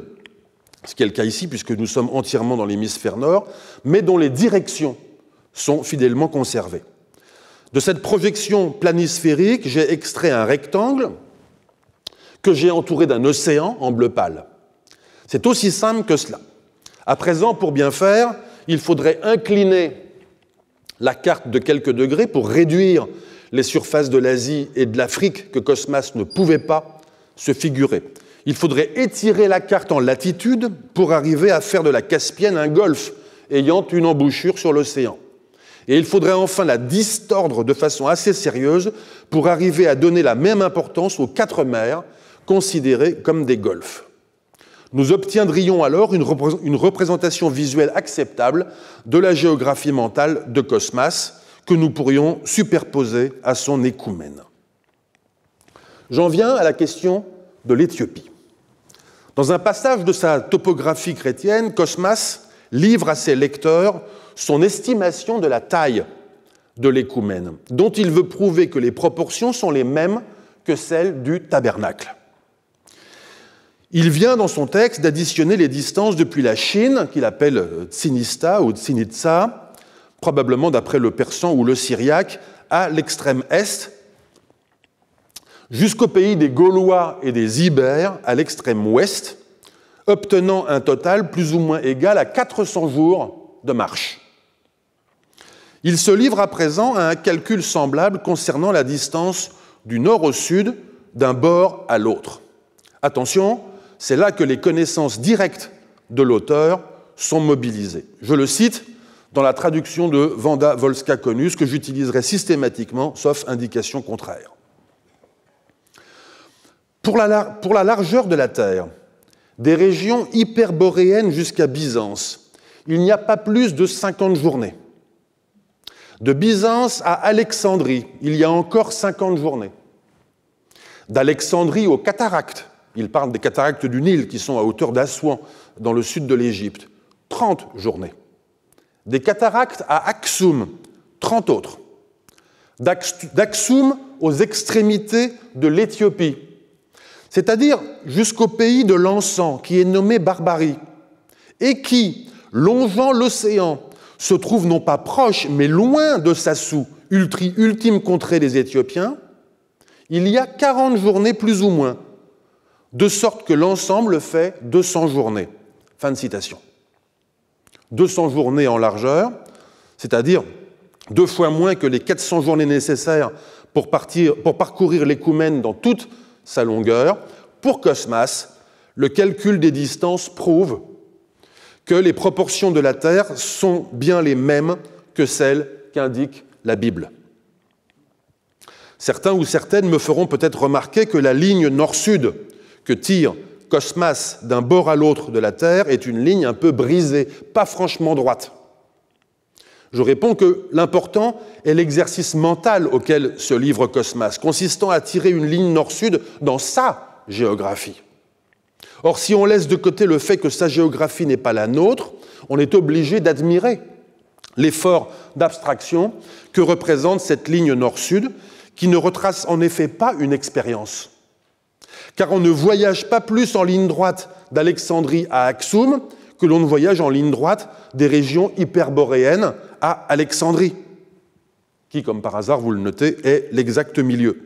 ce qui est le cas ici puisque nous sommes entièrement dans l'hémisphère nord, mais dont les directions sont fidèlement conservées. De cette projection planisphérique, j'ai extrait un rectangle que j'ai entouré d'un océan en bleu pâle. C'est aussi simple que cela. À présent, pour bien faire, il faudrait incliner la carte de quelques degrés pour réduire les surfaces de l'Asie et de l'Afrique que Cosmas ne pouvait pas se figurer. Il faudrait étirer la carte en latitude pour arriver à faire de la Caspienne un golfe ayant une embouchure sur l'océan. Et il faudrait enfin la distordre de façon assez sérieuse pour arriver à donner la même importance aux 4 mers considérées comme des golfes. Nous obtiendrions alors une représentation visuelle acceptable de la géographie mentale de Cosmas que nous pourrions superposer à son écoumène. J'en viens à la question de l'Éthiopie. Dans un passage de sa topographie chrétienne, Cosmas livre à ses lecteurs son estimation de la taille de l'écoumène, dont il veut prouver que les proportions sont les mêmes que celles du tabernacle. Il vient dans son texte d'additionner les distances depuis la Chine, qu'il appelle Tsinista ou Tsinitsa, probablement d'après le persan ou le syriaque, à l'extrême est, jusqu'au pays des Gaulois et des Ibères, à l'extrême ouest, obtenant un total plus ou moins égal à 400 jours de marche. Il se livre à présent à un calcul semblable concernant la distance du nord au sud, d'un bord à l'autre. Attention, c'est là que les connaissances directes de l'auteur sont mobilisées. Je le cite dans la traduction de Wanda Wolska-Konus, que j'utiliserai systématiquement, sauf indication contraire. Pour la largeur de la Terre, des régions hyperboréennes jusqu'à Byzance, il n'y a pas plus de 50 journées. De Byzance à Alexandrie, il y a encore 50 journées. D'Alexandrie aux cataractes, il parle des cataractes du Nil qui sont à hauteur d'Assouan, dans le sud de l'Égypte, 30 journées. Des cataractes à Aksum, 30 autres. D'Aksum aux extrémités de l'Éthiopie, c'est-à-dire jusqu'au pays de l'encens, qui est nommé Barbarie, et qui, longeant l'océan, se trouve non pas proche, mais loin de Sassou, ultime contrée des Éthiopiens, il y a 40 journées plus ou moins, de sorte que l'ensemble fait 200 journées. Fin de citation. 200 journées en largeur, c'est-à-dire 2 fois moins que les 400 journées nécessaires pour parcourir l'écoumène dans toute sa longueur. Pour Cosmas, le calcul des distances prouve que les proportions de la Terre sont bien les mêmes que celles qu'indique la Bible. Certains ou certaines me feront peut-être remarquer que la ligne nord-sud que tire Cosmas d'un bord à l'autre de la Terre est une ligne un peu brisée, pas franchement droite. Je réponds que l'important est l'exercice mental auquel se livre Cosmas, consistant à tirer une ligne nord-sud dans sa géographie. Or, si on laisse de côté le fait que sa géographie n'est pas la nôtre, on est obligé d'admirer l'effort d'abstraction que représente cette ligne nord-sud, qui ne retrace en effet pas une expérience. Car on ne voyage pas plus en ligne droite d'Alexandrie à Axoum que l'on ne voyage en ligne droite des régions hyperboréennes à Alexandrie, qui, comme par hasard, vous le notez, est l'exact milieu.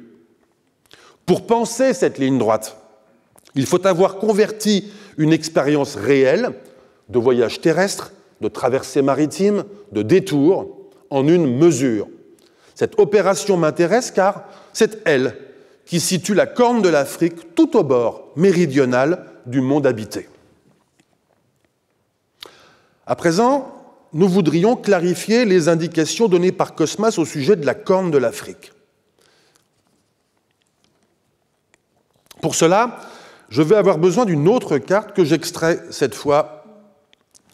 Pour penser cette ligne droite, il faut avoir converti une expérience réelle de voyage terrestre, de traversée maritime, de détour, en une mesure. Cette opération m'intéresse car c'est elle qui situe la corne de l'Afrique tout au bord méridional du monde habité. À présent, nous voudrions clarifier les indications données par Cosmas au sujet de la corne de l'Afrique. Pour cela, je vais avoir besoin d'une autre carte que j'extrais cette fois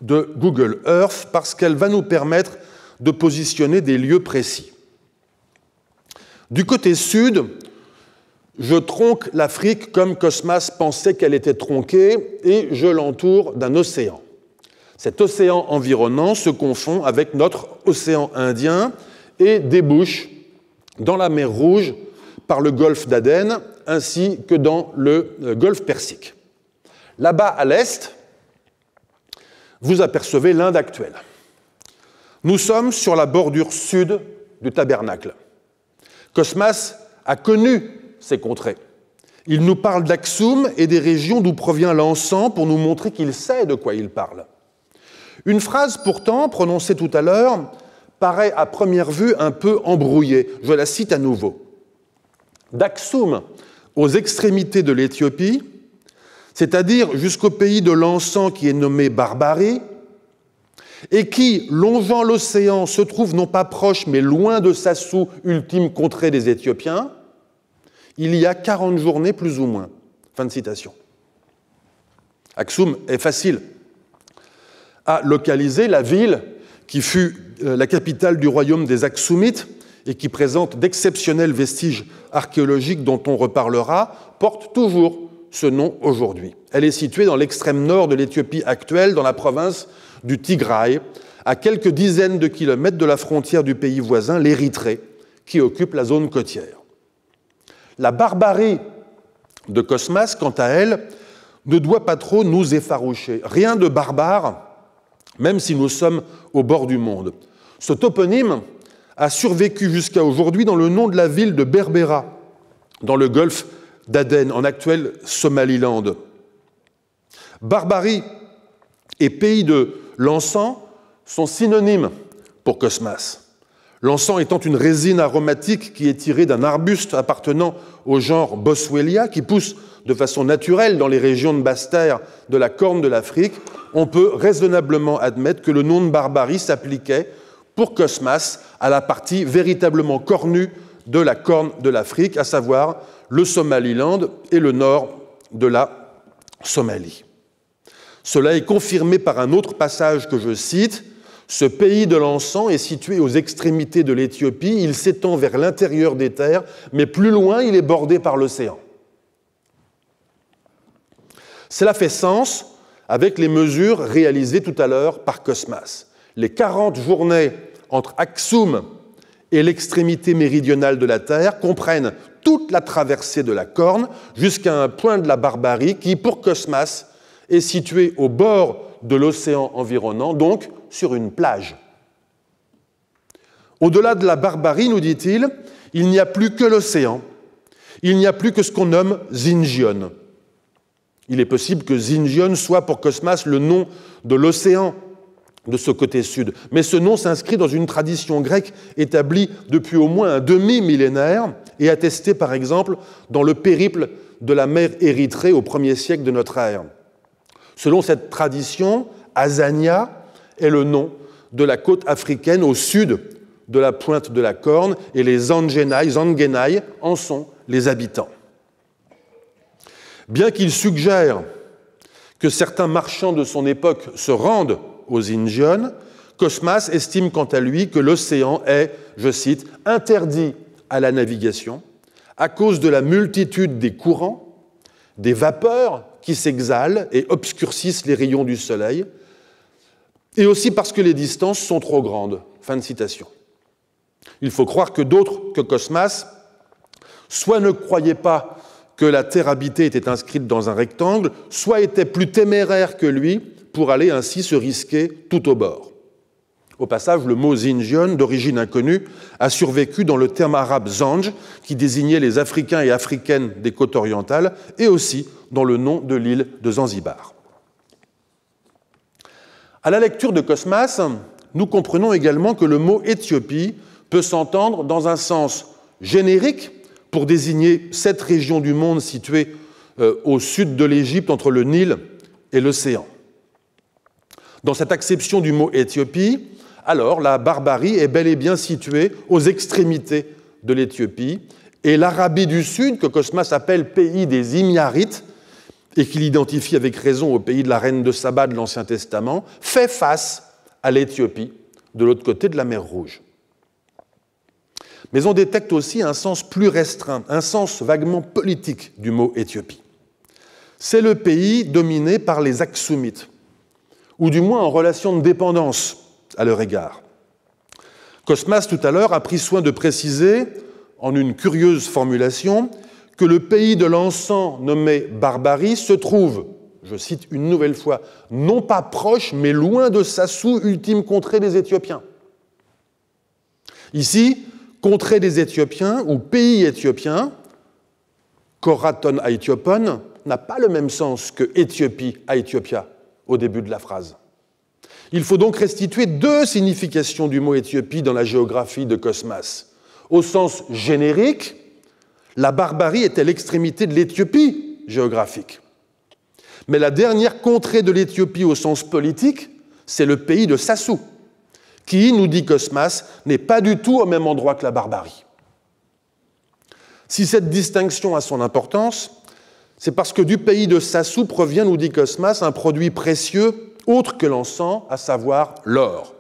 de Google Earth parce qu'elle va nous permettre de positionner des lieux précis. Du côté sud, je tronque l'Afrique comme Cosmas pensait qu'elle était tronquée et je l'entoure d'un océan. Cet océan environnant se confond avec notre océan Indien et débouche dans la mer Rouge par le golfe d'Aden ainsi que dans le golfe Persique. Là-bas à l'est, vous apercevez l'Inde actuelle. Nous sommes sur la bordure sud du tabernacle. Cosmas a connu ces contrées. Il nous parle d'Axoum et des régions d'où provient l'encens pour nous montrer qu'il sait de quoi il parle. Une phrase pourtant, prononcée tout à l'heure, paraît à première vue un peu embrouillée. Je la cite à nouveau. D'Axoum aux extrémités de l'Éthiopie, c'est-à-dire jusqu'au pays de l'encens qui est nommé Barbarie, et qui, longeant l'océan, se trouve non pas proche, mais loin de Sassou, ultime contrée des Éthiopiens, il y a 40 journées plus ou moins. Fin de citation. Aksum est facile à localiser, la ville qui fut la capitale du royaume des Aksumites et qui présente d'exceptionnels vestiges archéologiques dont on reparlera, porte toujours ce nom aujourd'hui. Elle est située dans l'extrême nord de l'Éthiopie actuelle, dans la province du Tigray, à quelques dizaines de kilomètres de la frontière du pays voisin, l'Érythrée, qui occupe la zone côtière. La barbarie de Cosmas, quant à elle, ne doit pas trop nous effaroucher. Rien de barbare, même si nous sommes au bord du monde. Ce toponyme a survécu jusqu'à aujourd'hui dans le nom de la ville de Berbera, dans le golfe d'Aden, en actuel Somaliland. Barbarie et pays de l'encens sont synonymes pour Cosmas. L'encens étant une résine aromatique qui est tirée d'un arbuste appartenant au genre Boswellia, qui pousse de façon naturelle dans les régions de basse terre de la Corne de l'Afrique, on peut raisonnablement admettre que le nom de Barbarie s'appliquait pour Cosmas à la partie véritablement cornue de la Corne de l'Afrique, à savoir le Somaliland et le nord de la Somalie. Cela est confirmé par un autre passage que je cite. Ce pays de l'encens est situé aux extrémités de l'Éthiopie, il s'étend vers l'intérieur des terres, mais plus loin, il est bordé par l'océan. Cela fait sens avec les mesures réalisées tout à l'heure par Cosmas. Les 40 journées entre Aksum et l'extrémité méridionale de la Terre comprennent toute la traversée de la Corne jusqu'à un point de la Barbarie qui, pour Cosmas, est situé au bord de l'océan environnant, donc sur une plage. Au-delà de la Barbarie, nous dit-il, il n'y a plus que l'océan, il n'y a plus que ce qu'on nomme Zingion. Il est possible que Zingion soit pour Cosmas le nom de l'océan de ce côté sud, mais ce nom s'inscrit dans une tradition grecque établie depuis au moins un demi-millénaire et attestée par exemple dans le périple de la mer Érythrée au 1er siècle de notre ère. Selon cette tradition, Azania est le nom de la côte africaine au sud de la pointe de la Corne et les Zangenai en sont les habitants. Bien qu'il suggère que certains marchands de son époque se rendent aux Zingion, Cosmas estime quant à lui que l'océan est, je cite, « interdit à la navigation à cause de la multitude des courants, des vapeurs qui s'exhalent et obscurcissent les rayons du soleil, et aussi parce que les distances sont trop grandes. » Fin de citation. Il faut croire que d'autres que Cosmas soit ne croyaient pas que la terre habitée était inscrite dans un rectangle, soit étaient plus téméraires que lui pour aller ainsi se risquer tout au bord. Au passage, le mot Zinjion, d'origine inconnue, a survécu dans le terme arabe Zanj, qui désignait les Africains et Africaines des côtes orientales, et aussi dans le nom de l'île de Zanzibar. À la lecture de Cosmas, nous comprenons également que le mot Éthiopie peut s'entendre dans un sens générique pour désigner cette région du monde située au sud de l'Égypte, entre le Nil et l'océan. Dans cette acception du mot Éthiopie, alors la barbarie est bel et bien située aux extrémités de l'Éthiopie, et l'Arabie du Sud, que Cosmas appelle pays des Himyarites, et qu'il identifie avec raison au pays de la reine de Saba de l'Ancien Testament, fait face à l'Éthiopie, de l'autre côté de la mer Rouge. Mais on détecte aussi un sens plus restreint, un sens vaguement politique du mot Éthiopie. C'est le pays dominé par les Aksumites, ou du moins en relation de dépendance à leur égard. Cosmas, tout à l'heure, a pris soin de préciser, en une curieuse formulation, que le pays de l'encens nommé Barbarie se trouve, je cite une nouvelle fois, non pas proche, mais loin de Sassou, ultime contrée des Éthiopiens. Ici, contrée des Éthiopiens ou pays éthiopien, Koraton Aethiopon, n'a pas le même sens que Éthiopie à Éthiopia au début de la phrase. Il faut donc restituer deux significations du mot Éthiopie dans la géographie de Cosmas. Au sens générique, la barbarie était l'extrémité de l'Éthiopie géographique. Mais la dernière contrée de l'Éthiopie au sens politique, c'est le pays de Sassou, qui, nous dit Cosmas, n'est pas du tout au même endroit que la barbarie. Si cette distinction a son importance, c'est parce que du pays de Sassou provient, nous dit Cosmas, un produit précieux autre que l'encens, à savoir l'or.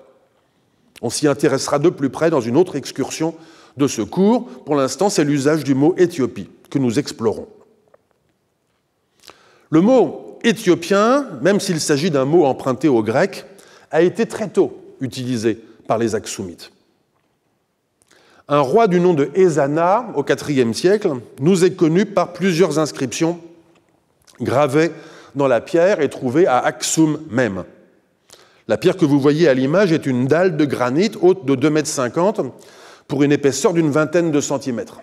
On s'y intéressera de plus près dans une autre excursion de ce cours. Pour l'instant, c'est l'usage du mot Éthiopie que nous explorons. Le mot éthiopien, même s'il s'agit d'un mot emprunté au grec, a été très tôt utilisé par les Aksumites. Un roi du nom de Ezana, au IVe siècle, nous est connu par plusieurs inscriptions gravées dans la pierre et trouvées à Aksum même. La pierre que vous voyez à l'image est une dalle de granit haute de 2,50 m pour une épaisseur d'une vingtaine de centimètres.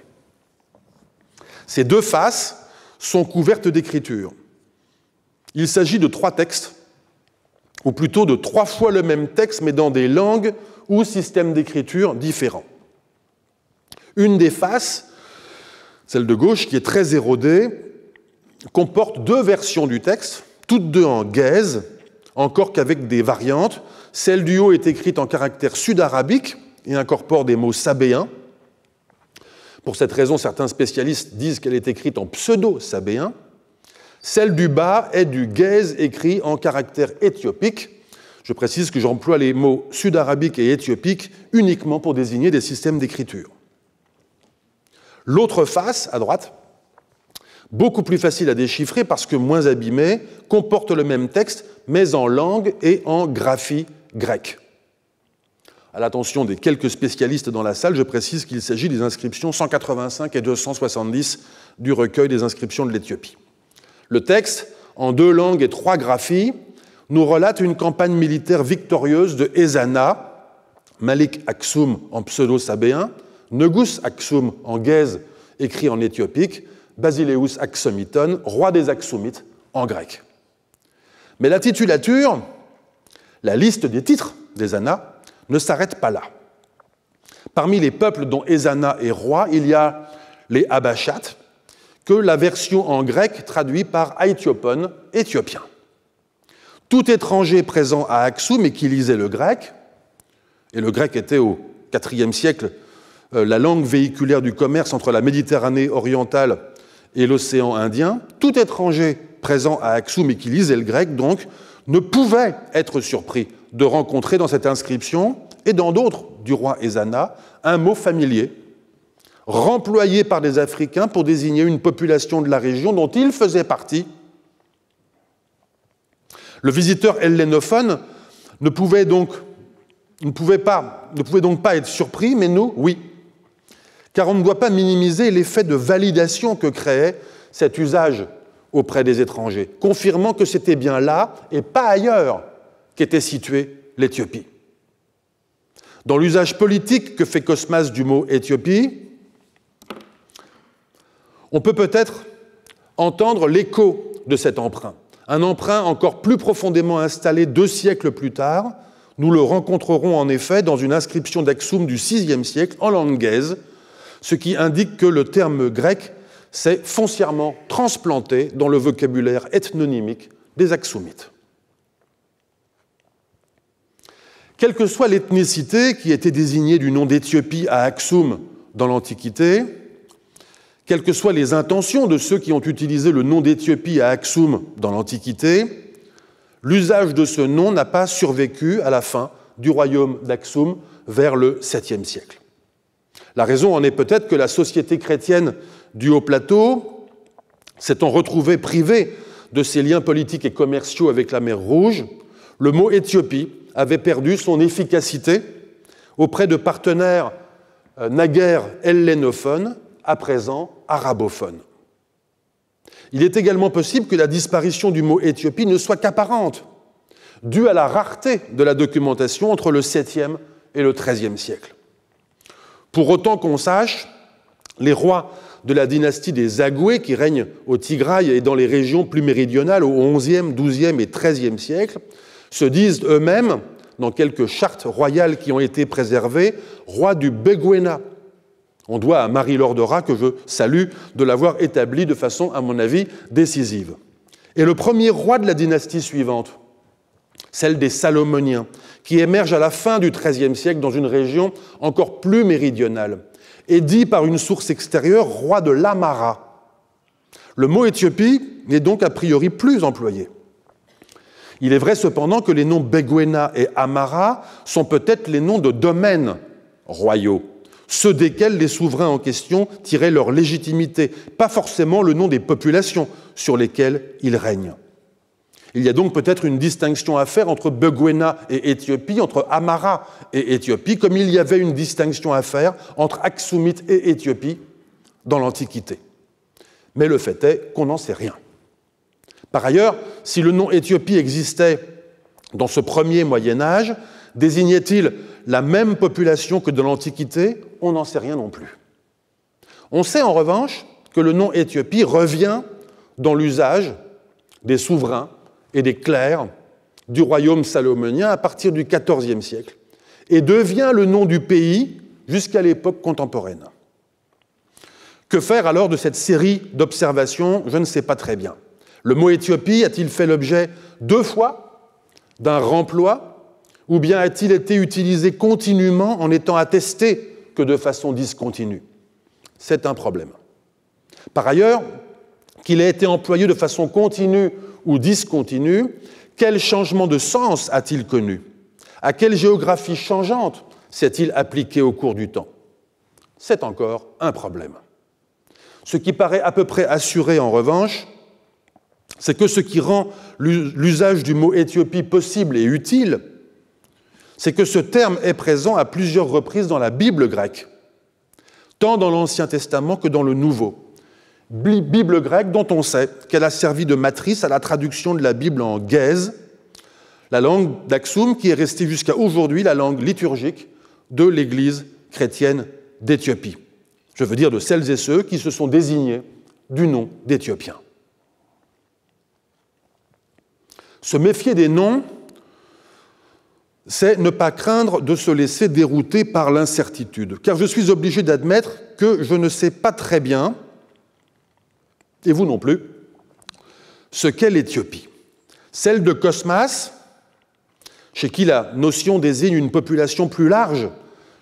Ces deux faces sont couvertes d'écriture. Il s'agit de 3 textes, ou plutôt de 3 fois le même texte, mais dans des langues ou systèmes d'écriture différents. Une des faces, celle de gauche, qui est très érodée, comporte 2 versions du texte, toutes 2 en guèze, encore qu'avec des variantes. Celle du haut est écrite en caractère sud-arabique et incorpore des mots sabéens. Pour cette raison, certains spécialistes disent qu'elle est écrite en pseudo-sabéen. Celle du bas est du guèze écrit en caractère éthiopique. Je précise que j'emploie les mots sud-arabique et éthiopique uniquement pour désigner des systèmes d'écriture. L'autre face, à droite, beaucoup plus facile à déchiffrer parce que moins abîmée, comporte le même texte, mais en langue et en graphie grecque. À l'attention des quelques spécialistes dans la salle, je précise qu'il s'agit des inscriptions 185 et 270 du recueil des inscriptions de l'Éthiopie. Le texte, en 2 langues et 3 graphies, nous relate une campagne militaire victorieuse de Ezana, Malik Aksum en pseudo-sabéen, Negus Aksum en guèze écrit en éthiopique, Basileus Aksumiton, roi des Aksumites, en grec. Mais la titulature, la liste des titres d'Ezana, ne s'arrête pas là. Parmi les peuples dont Ezana est roi, il y a les Abachats, que la version en grec traduit par Aethiopon, éthiopien. Tout étranger présent à Aksum et qui lisait le grec, et le grec était au IVe siècle la langue véhiculaire du commerce entre la Méditerranée orientale et l'océan Indien, tout étranger présent à Aksum et qui lisait le grec, donc, ne pouvait être surpris de rencontrer dans cette inscription, et dans d'autres du roi Ezana, un mot familier, remployé par des Africains pour désigner une population de la région dont il faisait partie. Le visiteur hellénophone ne pouvait donc pas être surpris, mais nous, oui. Car on ne doit pas minimiser l'effet de validation que créait cet usage auprès des étrangers, confirmant que c'était bien là, et pas ailleurs, qu'était située l'Éthiopie. Dans l'usage politique que fait Cosmas du mot Éthiopie, on peut peut-être entendre l'écho de cet emprunt. Un emprunt encore plus profondément installé 2 siècles plus tard. Nous le rencontrerons en effet dans une inscription d'Aksum du VIe siècle en langue gaise, ce qui indique que le terme grec s'est foncièrement transplanté dans le vocabulaire ethnonymique des Aksumites. Quelle que soit l'ethnicité qui était désignée du nom d'Éthiopie à Aksum dans l'Antiquité, quelles que soient les intentions de ceux qui ont utilisé le nom d'Éthiopie à Aksum dans l'Antiquité, l'usage de ce nom n'a pas survécu à la fin du royaume d'Aksum vers le 7e siècle. La raison en est peut-être que la société chrétienne du Haut-Plateau, s'étant retrouvée privée de ses liens politiques et commerciaux avec la mer Rouge, le mot Éthiopie avait perdu son efficacité auprès de partenaires naguère hellénophones, à présent arabophones. Il est également possible que la disparition du mot Éthiopie ne soit qu'apparente, due à la rareté de la documentation entre le 7e et le 13e siècle. Pour autant qu'on sache, les rois de la dynastie des Zagoué, qui règnent au Tigraï et dans les régions plus méridionales au XIe, XIIe et XIIIe siècle, se disent eux-mêmes, dans quelques chartes royales qui ont été préservées, rois du Begwena. On doit à Marie-Laure Dora, que je salue, de l'avoir établi de façon, à mon avis, décisive. Et le premier roi de la dynastie suivante, celle des Salomoniens, qui émerge à la fin du XIIIe siècle dans une région encore plus méridionale, est dit par une source extérieure roi de l'Amara. Le mot Éthiopie n'est donc a priori plus employé. Il est vrai cependant que les noms Begwena et Amara sont peut-être les noms de domaines royaux, ceux desquels les souverains en question tiraient leur légitimité, pas forcément le nom des populations sur lesquelles ils règnent. Il y a donc peut-être une distinction à faire entre Begwena et Éthiopie, entre Amara et Éthiopie, comme il y avait une distinction à faire entre Aksumite et Éthiopie dans l'Antiquité. Mais le fait est qu'on n'en sait rien. Par ailleurs, si le nom Éthiopie existait dans ce premier Moyen-Âge, désignait-il la même population que dans l'Antiquité? On n'en sait rien non plus. On sait en revanche que le nom Éthiopie revient dans l'usage des souverains et des clercs du royaume salomonien à partir du XIVe siècle et devient le nom du pays jusqu'à l'époque contemporaine. Que faire alors de cette série d'observations? Je ne sais pas très bien. Le mot Éthiopie a-t-il fait l'objet 2 fois d'un remploi ou bien a-t-il été utilisé continuellement en étant attesté que de façon discontinue? C'est un problème. Par ailleurs, qu'il ait été employé de façon continue ou discontinue, quel changement de sens a-t-il connu? À quelle géographie changeante s'est-il appliqué au cours du temps? C'est encore un problème. Ce qui paraît à peu près assuré, en revanche, c'est que ce qui rend l'usage du mot Éthiopie possible et utile, c'est que ce terme est présent à plusieurs reprises dans la Bible grecque, tant dans l'Ancien Testament que dans le Nouveau. Bible grecque dont on sait qu'elle a servi de matrice à la traduction de la Bible en gaèse, la langue d'Aksum qui est restée jusqu'à aujourd'hui la langue liturgique de l'Église chrétienne d'Éthiopie. Je veux dire de celles et ceux qui se sont désignés du nom d'Éthiopiens. Se méfier des noms, c'est ne pas craindre de se laisser dérouter par l'incertitude, car je suis obligé d'admettre que je ne sais pas très bien, et vous non plus, ce qu'est l'Éthiopie. Celle de Cosmas, chez qui la notion désigne une population plus large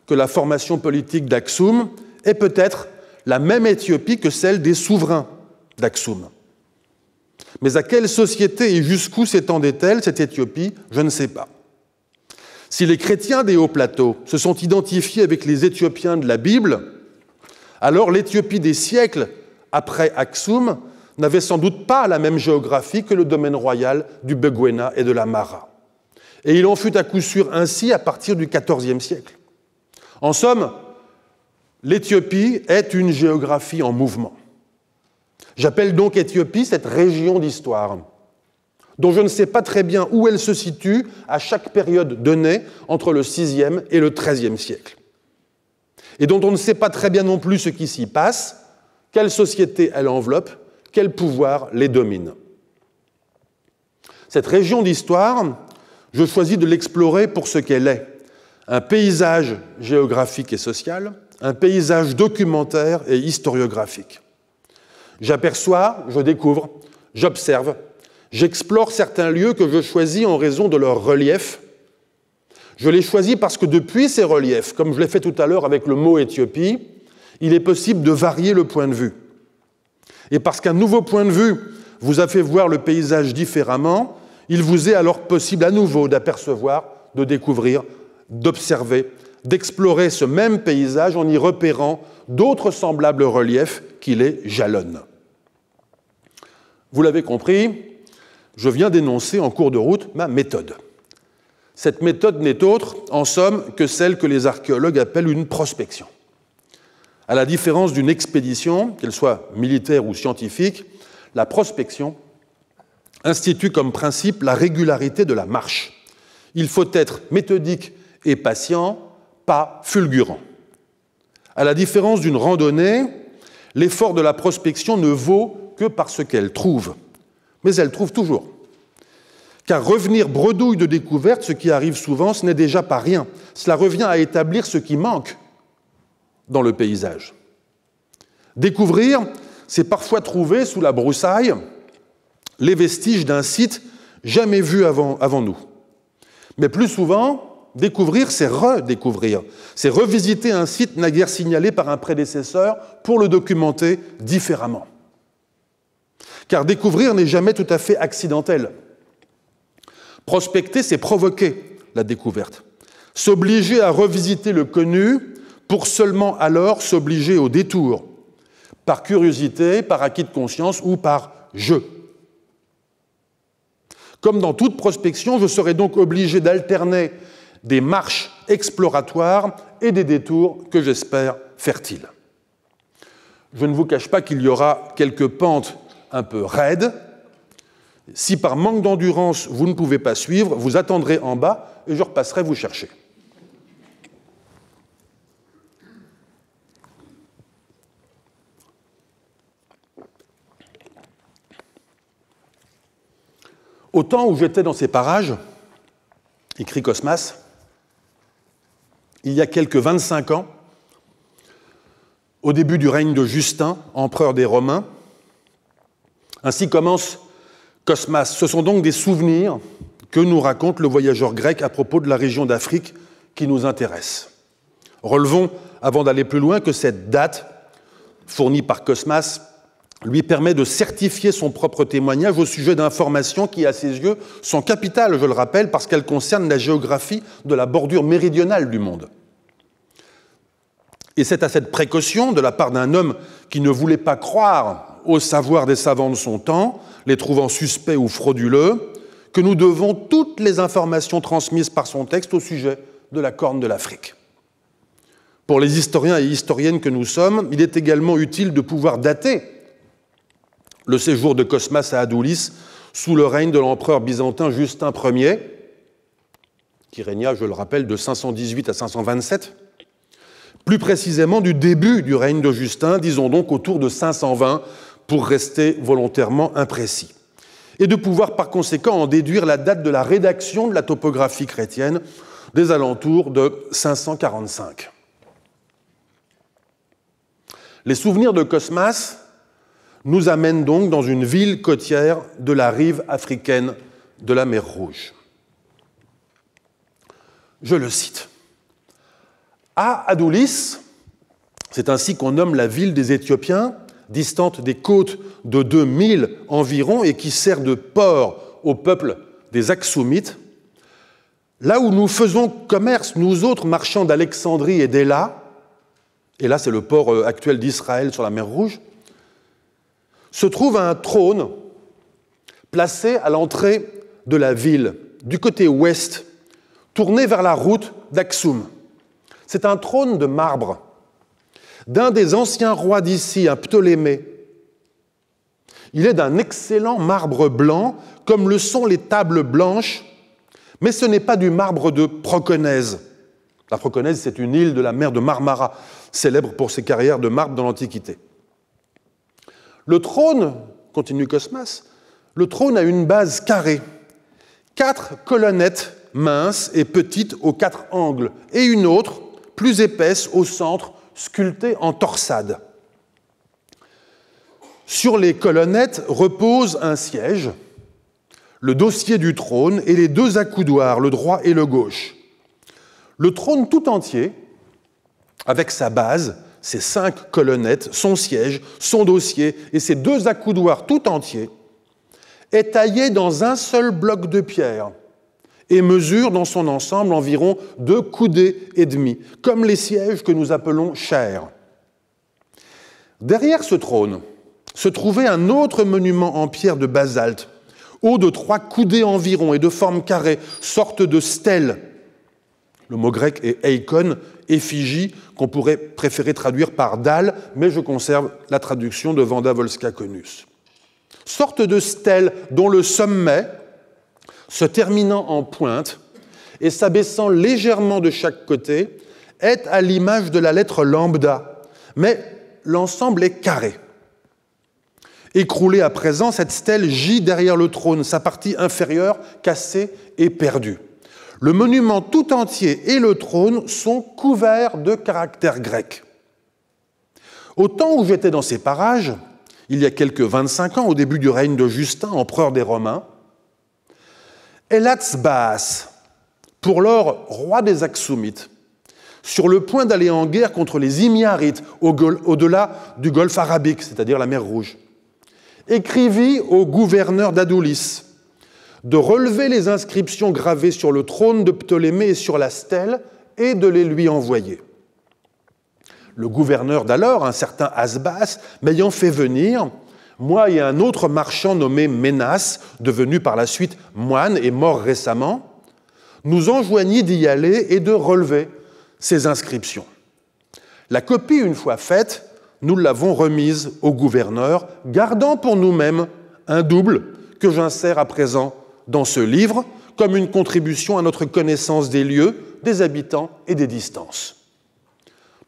que la formation politique d'Aksum, est peut-être la même Éthiopie que celle des souverains d'Aksum. Mais à quelle société et jusqu'où s'étendait-elle, cette Éthiopie? Je ne sais pas. Si les chrétiens des hauts plateaux se sont identifiés avec les Éthiopiens de la Bible, alors l'Éthiopie des siècles après Aksum n'avait sans doute pas la même géographie que le domaine royal du Beguena et de la Mara. Et il en fut à coup sûr ainsi à partir du XIVe siècle. En somme, l'Éthiopie est une géographie en mouvement. J'appelle donc Éthiopie cette région d'histoire, dont je ne sais pas très bien où elle se situe à chaque période donnée entre le VIe et le XIIIe siècle, et dont on ne sait pas très bien non plus ce qui s'y passe, quelle société elle enveloppe, quel pouvoir les domine. Cette région d'histoire, je choisis de l'explorer pour ce qu'elle est, un paysage géographique et social, un paysage documentaire et historiographique. J'aperçois, je découvre, j'observe, j'explore certains lieux que je choisis en raison de leur relief. Je les choisis parce que depuis ces reliefs, comme je l'ai fait tout à l'heure avec le mot Éthiopie, il est possible de varier le point de vue. Et parce qu'un nouveau point de vue vous a fait voir le paysage différemment, il vous est alors possible à nouveau d'apercevoir, de découvrir, d'observer, d'explorer ce même paysage en y repérant d'autres semblables reliefs qui les jalonnent. Vous l'avez compris, je viens d'énoncer en cours de route ma méthode. Cette méthode n'est autre, en somme, que celle que les archéologues appellent une prospection. À la différence d'une expédition, qu'elle soit militaire ou scientifique, la prospection institue comme principe la régularité de la marche. Il faut être méthodique et patient, pas fulgurant. À la différence d'une randonnée, l'effort de la prospection ne vaut que par ce qu'elle trouve. Mais elle trouve toujours. Car revenir bredouille de découverte, ce qui arrive souvent, ce n'est déjà pas rien. Cela revient à établir ce qui manque dans le paysage. Découvrir, c'est parfois trouver sous la broussaille les vestiges d'un site jamais vu avant nous. Mais plus souvent, découvrir, c'est redécouvrir. C'est revisiter un site naguère signalé par un prédécesseur pour le documenter différemment. Car découvrir n'est jamais tout à fait accidentel. Prospecter, c'est provoquer la découverte. S'obliger à revisiter le connu pour seulement alors s'obliger au détour, par curiosité, par acquis de conscience ou par jeu. Comme dans toute prospection, je serai donc obligé d'alterner des marches exploratoires et des détours que j'espère fertiles. Je ne vous cache pas qu'il y aura quelques pentes un peu raides. Si par manque d'endurance, vous ne pouvez pas suivre, vous attendrez en bas et je repasserai vous chercher. Au temps où j'étais dans ces parages, écrit Cosmas, il y a quelques 25 ans, au début du règne de Justin, empereur des Romains, ainsi commence Cosmas. Ce sont donc des souvenirs que nous raconte le voyageur grec à propos de la région d'Afrique qui nous intéresse. Relevons, avant d'aller plus loin, que cette date, fournie par Cosmas, lui permet de certifier son propre témoignage au sujet d'informations qui, à ses yeux, sont capitales, je le rappelle, parce qu'elles concernent la géographie de la bordure méridionale du monde. Et c'est à cette précaution, de la part d'un homme qui ne voulait pas croire au savoir des savants de son temps, les trouvant suspects ou frauduleux, que nous devons toutes les informations transmises par son texte au sujet de la Corne de l'Afrique. Pour les historiens et historiennes que nous sommes, il est également utile de pouvoir dater le séjour de Cosmas à Adulis sous le règne de l'empereur byzantin Justin Ier, qui régna, je le rappelle, de 518 à 527, plus précisément du début du règne de Justin, disons donc autour de 520, pour rester volontairement imprécis, et de pouvoir par conséquent en déduire la date de la rédaction de la topographie chrétienne des alentours de 545. Les souvenirs de Cosmas nous amènent donc dans une ville côtière de la rive africaine de la mer Rouge. Je le cite. À Adulis, c'est ainsi qu'on nomme la ville des Éthiopiens, distante des côtes de 2000 environ et qui sert de port au peuple des Aksumites, Là où nous faisons commerce, nous autres marchands d'Alexandrie et d'Éla, et là c'est le port actuel d'Israël sur la mer Rouge, se trouve un trône placé à l'entrée de la ville, du côté ouest, tourné vers la route d'Aksum. C'est un trône de marbre d'un des anciens rois d'ici, un Ptolémée. Il est d'un excellent marbre blanc, comme le sont les tables blanches, mais ce n'est pas du marbre de Proconnèse. La Proconnèse, c'est une île de la mer de Marmara, célèbre pour ses carrières de marbre dans l'Antiquité. Le trône, continue Cosmas, le trône a une base carrée, 4 colonnettes minces et petites aux 4 angles, et une autre, plus épaisse, au centre, sculptée en torsade. Sur les colonnettes repose un siège, le dossier du trône et les 2 accoudoirs, le droit et le gauche. Le trône tout entier, avec sa base, ses 5 colonnettes, son siège, son dossier et ses 2 accoudoirs tout entiers, est taillé dans un seul bloc de pierre et mesure dans son ensemble environ 2 coudées et demi, comme les sièges que nous appelons chairs. Derrière ce trône se trouvait un autre monument en pierre de basalte, haut de 3 coudées environ et de forme carrée, sorte de stèle. Le mot grec est eikon, effigie, qu'on pourrait préférer traduire par dalle, mais je conserve la traduction de Wanda Wolska-Konus. Sorte de stèle dont le sommet, se terminant en pointe et s'abaissant légèrement de chaque côté, est à l'image de la lettre lambda, mais l'ensemble est carré. Écroulée à présent, cette stèle gît derrière le trône, sa partie inférieure cassée et perdue. Le monument tout entier et le trône sont couverts de caractères grecs. Au temps où j'étais dans ces parages, il y a quelques 25 ans, au début du règne de Justin, empereur des Romains, Elatzbaas, pour lors roi des Aksumites, sur le point d'aller en guerre contre les Himyarites au-delà du golfe arabique, c'est-à-dire la mer Rouge, écrivit au gouverneur d'Adulis de relever les inscriptions gravées sur le trône de Ptolémée et sur la stèle et de les lui envoyer. Le gouverneur d'alors, un certain Asbas, m'ayant fait venir, moi et un autre marchand nommé Ménas, devenu par la suite moine et mort récemment, nous enjoignit d'y aller et de relever ces inscriptions. La copie, une fois faite, nous l'avons remise au gouverneur, gardant pour nous-mêmes un double que j'insère à présent dans ce livre comme une contribution à notre connaissance des lieux, des habitants et des distances.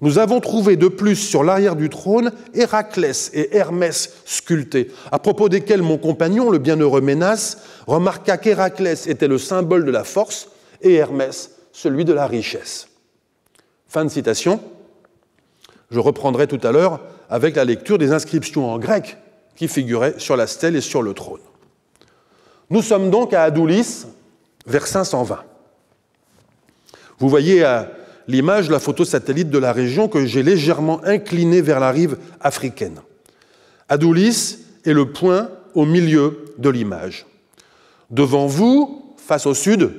Nous avons trouvé de plus sur l'arrière du trône Héraclès et Hermès sculptés, à propos desquels mon compagnon, le bienheureux Ménas, remarqua qu'Héraclès était le symbole de la force et Hermès celui de la richesse. Fin de citation. Je reprendrai tout à l'heure avec la lecture des inscriptions en grec qui figuraient sur la stèle et sur le trône. Nous sommes donc à Adulis, vers 520. Vous voyez à l'image la photo satellite de la région que j'ai légèrement inclinée vers la rive africaine. Adulis est le point au milieu de l'image. Devant vous, face au sud,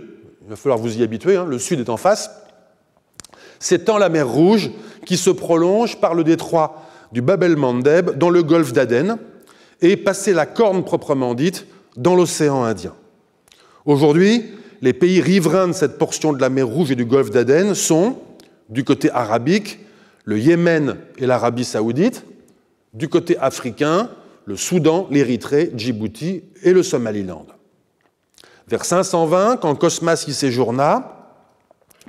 il va falloir vous y habituer, le sud est en face, s'étend la mer Rouge qui se prolonge par le détroit du Bab el-Mandeb dans le golfe d'Aden et passer la Corne proprement dite dans l'océan Indien. Aujourd'hui, les pays riverains de cette portion de la mer Rouge et du golfe d'Aden sont, du côté arabique, le Yémen et l'Arabie saoudite, du côté africain, le Soudan, l'Érythrée, Djibouti et le Somaliland. Vers 520, quand Cosmas y séjourna,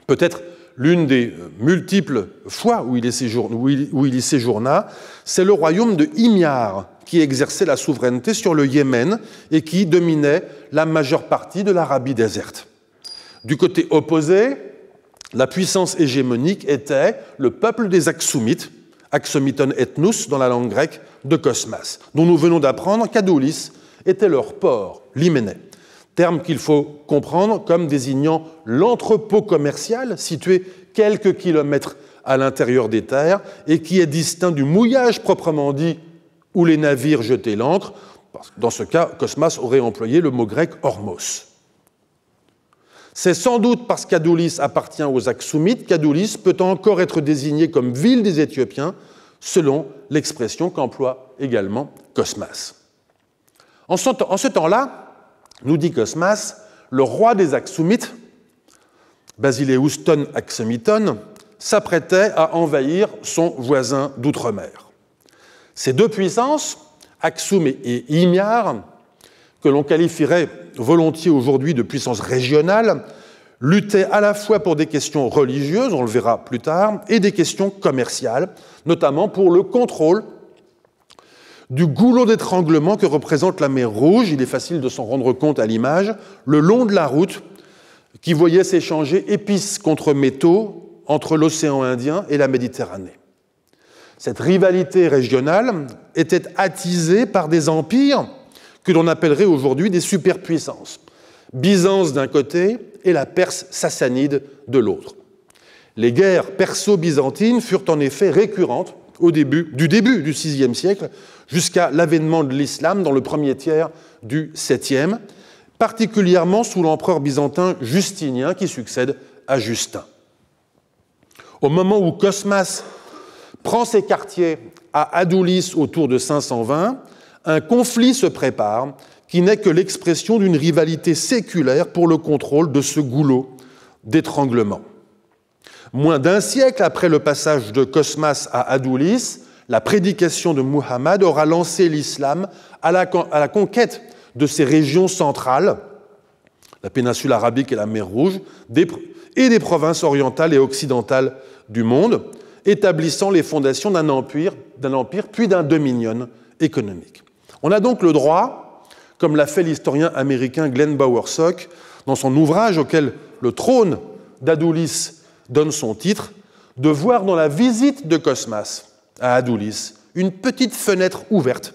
peut-être l'une des multiples fois où il y séjourna, c'est le royaume de Himyar qui exerçait la souveraineté sur le Yémen et qui dominait la majeure partie de l'Arabie déserte. Du côté opposé, la puissance hégémonique était le peuple des Aksumites, Aksumiton ethnus dans la langue grecque de Cosmas, dont nous venons d'apprendre qu'Adulis était leur port, l'Hyménée, terme qu'il faut comprendre comme désignant l'entrepôt commercial situé quelques kilomètres à l'intérieur des terres et qui est distinct du mouillage proprement dit où les navires jetaient l'ancre. Dans ce cas, Cosmas aurait employé le mot grec ormos. C'est sans doute parce qu'Adulis appartient aux Aksumites qu'Adulis peut encore être désigné comme ville des Éthiopiens, selon l'expression qu'emploie également Cosmas. En ce temps-là, nous dit Cosmas, le roi des Aksumites, Basileus Ton Aksumiton, s'apprêtait à envahir son voisin d'outre-mer. Ces deux puissances, Aksum et Himyar, que l'on qualifierait volontiers aujourd'hui de puissance régionale, luttaient à la fois pour des questions religieuses, on le verra plus tard, et des questions commerciales, notamment pour le contrôle du goulot d'étranglement que représente la mer Rouge, il est facile de s'en rendre compte à l'image, le long de la route qui voyait s'échanger épices contre métaux entre l'océan Indien et la Méditerranée. Cette rivalité régionale était attisée par des empires que l'on appellerait aujourd'hui des superpuissances. Byzance d'un côté et la Perse sassanide de l'autre. Les guerres perso-byzantines furent en effet récurrentes du début du VIe siècle jusqu'à l'avènement de l'islam dans le premier tiers du VIIe, particulièrement sous l'empereur byzantin Justinien qui succède à Justin. Au moment où Cosmas prend ses quartiers à Adulis autour de 520, un conflit se prépare qui n'est que l'expression d'une rivalité séculaire pour le contrôle de ce goulot d'étranglement. Moins d'un siècle après le passage de Cosmas à Adulis, la prédication de Muhammad aura lancé l'islam à la conquête de ces régions centrales, la péninsule arabique et la mer Rouge, et des provinces orientales et occidentales du monde, établissant les fondations d'un empire puis d'un dominion économique. On a donc le droit, comme l'a fait l'historien américain Glenn Bowersock dans son ouvrage auquel le trône d'Adulis donne son titre, de voir dans la visite de Cosmas à Adulis une petite fenêtre ouverte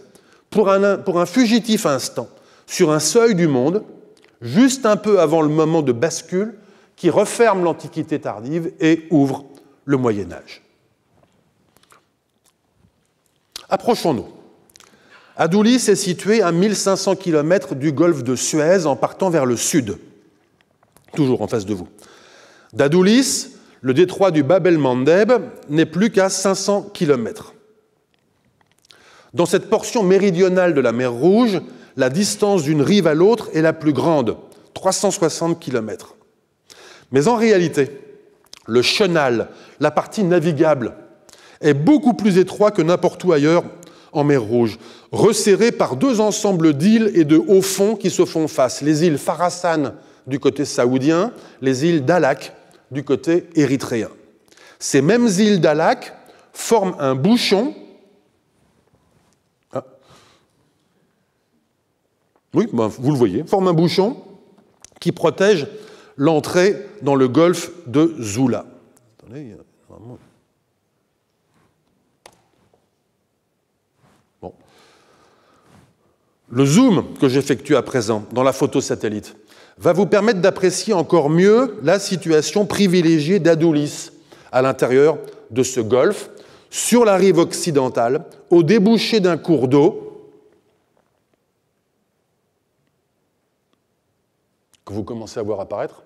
pour un fugitif instant sur un seuil du monde, juste un peu avant le moment de bascule qui referme l'Antiquité tardive et ouvre le Moyen Âge. Approchons-nous. Adulis est situé à 1500 km du golfe de Suez en partant vers le sud, toujours en face de vous. D'Adulis, le détroit du Bab el-Mandeb n'est plus qu'à 500 km. Dans cette portion méridionale de la mer Rouge, la distance d'une rive à l'autre est la plus grande, 360 km. Mais en réalité, le chenal, la partie navigable, est beaucoup plus étroit que n'importe où ailleurs en mer Rouge, resserré par deux ensembles d'îles et de hauts fonds qui se font face, les îles Kharasan du côté saoudien, les îles Dahlak du côté érythréen. Ces mêmes îles Dahlak forment un bouchon. Oui, ben, vous le voyez, forment un bouchon qui protège l'entrée dans le golfe de Zula. Attendez, il y a vraiment... Bon. Le zoom que j'effectue à présent dans la photo satellite va vous permettre d'apprécier encore mieux la situation privilégiée d'Adulis à l'intérieur de ce golfe, sur la rive occidentale, au débouché d'un cours d'eau que vous commencez à voir apparaître.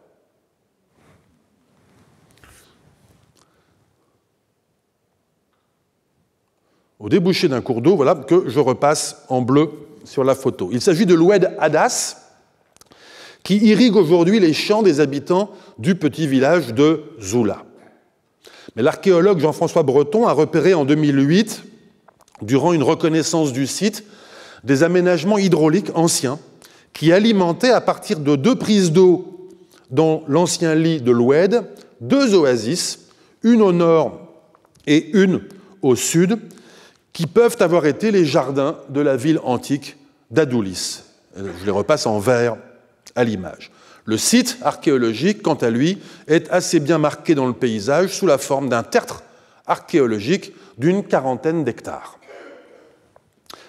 Au débouché d'un cours d'eau, voilà, que je repasse en bleu sur la photo. Il s'agit de l'Oued Hadas, qui irrigue aujourd'hui les champs des habitants du petit village de Zula. Mais l'archéologue Jean-François Breton a repéré en 2008, durant une reconnaissance du site, des aménagements hydrauliques anciens qui alimentaient à partir de deux prises d'eau dans l'ancien lit de l'Oued, deux oasis, une au nord et une au sud, qui peuvent avoir été les jardins de la ville antique d'Adulis. Je les repasse en vert à l'image. Le site archéologique, quant à lui, est assez bien marqué dans le paysage sous la forme d'un tertre archéologique d'une quarantaine d'hectares.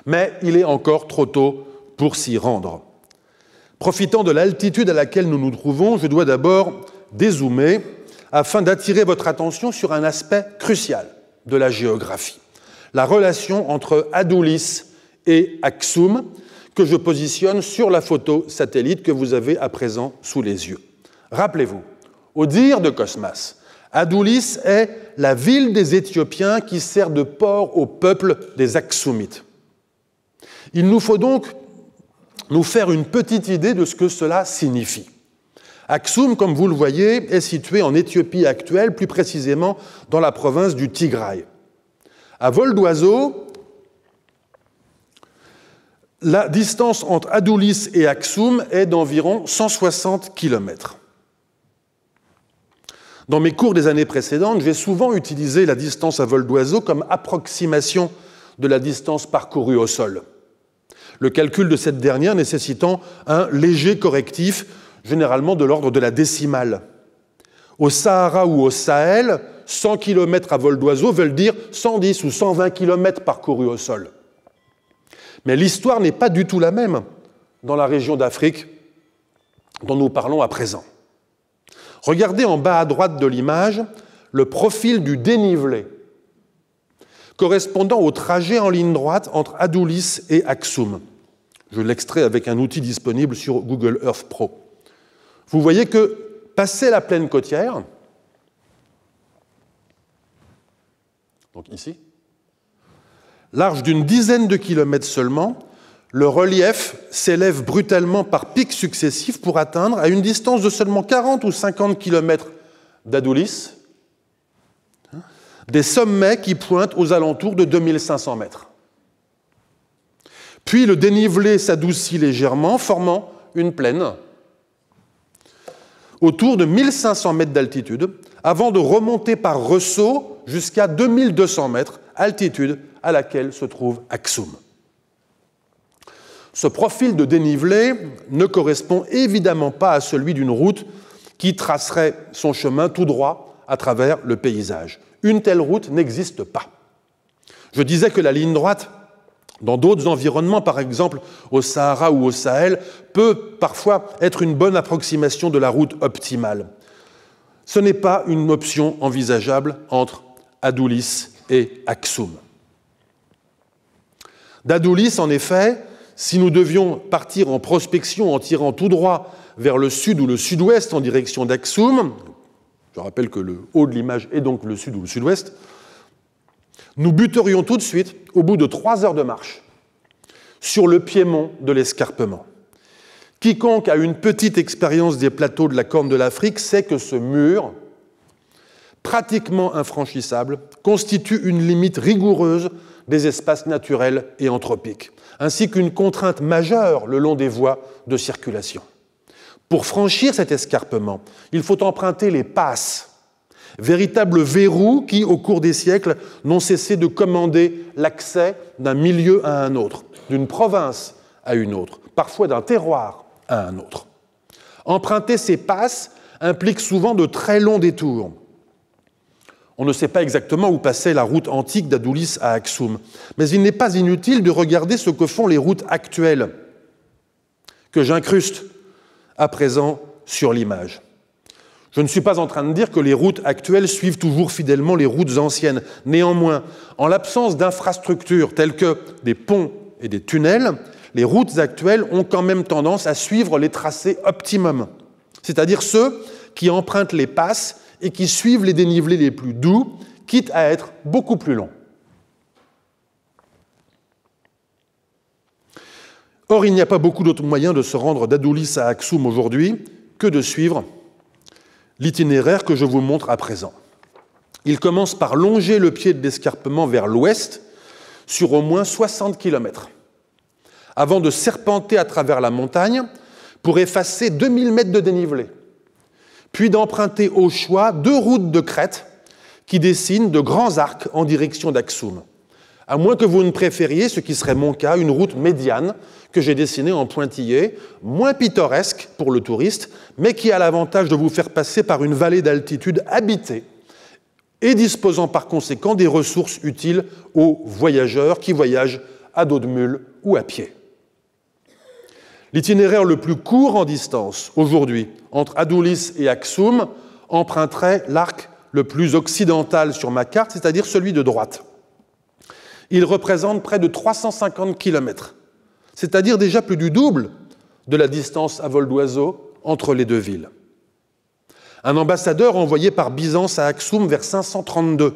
Mais il est encore trop tôt pour s'y rendre. Profitant de l'altitude à laquelle nous nous trouvons, je dois d'abord dézoomer afin d'attirer votre attention sur un aspect crucial de la géographie, la relation entre Adulis et Aksum, que je positionne sur la photo satellite que vous avez à présent sous les yeux. Rappelez-vous, au dire de Cosmas, Adulis est la ville des Éthiopiens qui sert de port au peuple des Aksumites. Il nous faut donc nous faire une petite idée de ce que cela signifie. Aksum, comme vous le voyez, est situé en Éthiopie actuelle, plus précisément dans la province du Tigray. À vol d'oiseau, la distance entre Adulis et Aksum est d'environ 160 km. Dans mes cours des années précédentes, j'ai souvent utilisé la distance à vol d'oiseau comme approximation de la distance parcourue au sol. Le calcul de cette dernière nécessitant un léger correctif, généralement de l'ordre de la décimale. Au Sahara ou au Sahel, 100 km à vol d'oiseau veulent dire 110 ou 120 km parcourus au sol. Mais l'histoire n'est pas du tout la même dans la région d'Afrique dont nous parlons à présent. Regardez en bas à droite de l'image le profil du dénivelé correspondant au trajet en ligne droite entre Adulis et Aksum. Je l'extrais avec un outil disponible sur Google Earth Pro. Vous voyez que, passé la plaine côtière, donc ici, large d'une dizaine de kilomètres seulement, le relief s'élève brutalement par pics successifs pour atteindre, à une distance de seulement 40 ou 50 kilomètres d'Adulis, des sommets qui pointent aux alentours de 2500 mètres. Puis le dénivelé s'adoucit légèrement, formant une plaine autour de 1500 mètres d'altitude, avant de remonter par ressaut jusqu'à 2200 mètres, altitude à laquelle se trouve Aksum. Ce profil de dénivelé ne correspond évidemment pas à celui d'une route qui tracerait son chemin tout droit à travers le paysage. Une telle route n'existe pas. Je disais que la ligne droite, dans d'autres environnements, par exemple au Sahara ou au Sahel, peut parfois être une bonne approximation de la route optimale. Ce n'est pas une option envisageable entre Adulis et Aksum. D'Adulis, en effet, si nous devions partir en prospection en tirant tout droit vers le sud ou le sud-ouest en direction d'Aksum, je rappelle que le haut de l'image est donc le sud ou le sud-ouest, nous buterions tout de suite, au bout de 3 heures de marche, sur le piémont de l'escarpement. Quiconque a une petite expérience des plateaux de la Corne de l'Afrique sait que ce mur, pratiquement infranchissable, constitue une limite rigoureuse des espaces naturels et anthropiques, ainsi qu'une contrainte majeure le long des voies de circulation. Pour franchir cet escarpement, il faut emprunter les passes, véritables verrous qui, au cours des siècles, n'ont cessé de commander l'accès d'un milieu à un autre, d'une province à une autre, parfois d'un terroir à un autre. Emprunter ces passes implique souvent de très longs détours. On ne sait pas exactement où passait la route antique d'Adulis à Aksum, mais il n'est pas inutile de regarder ce que font les routes actuelles, que j'incruste à présent sur l'image. Je ne suis pas en train de dire que les routes actuelles suivent toujours fidèlement les routes anciennes. Néanmoins, en l'absence d'infrastructures telles que des ponts et des tunnels, les routes actuelles ont quand même tendance à suivre les tracés optimum, c'est-à-dire ceux qui empruntent les passes et qui suivent les dénivelés les plus doux, quitte à être beaucoup plus longs. Or, il n'y a pas beaucoup d'autres moyens de se rendre d'Adulis à Aksum aujourd'hui que de suivre l'itinéraire que je vous montre à présent. Il commence par longer le pied de l'escarpement vers l'ouest sur au moins 60 km, avant de serpenter à travers la montagne pour effacer 2000 mètres de dénivelé, puis d'emprunter au choix 2 routes de crête qui dessinent de grands arcs en direction d'Aksum. À moins que vous ne préfériez, ce qui serait mon cas, une route médiane que j'ai dessinée en pointillé, moins pittoresque pour le touriste, mais qui a l'avantage de vous faire passer par une vallée d'altitude habitée et disposant par conséquent des ressources utiles aux voyageurs qui voyagent à dos de mule ou à pied. L'itinéraire le plus court en distance, aujourd'hui, entre Adulis et Aksum, emprunterait l'arc le plus occidental sur ma carte, c'est-à-dire celui de droite. Il représente près de 350 km, c'est-à-dire déjà plus du double de la distance à vol d'oiseau entre les deux villes. un ambassadeur envoyé par Byzance à Axoum vers 532,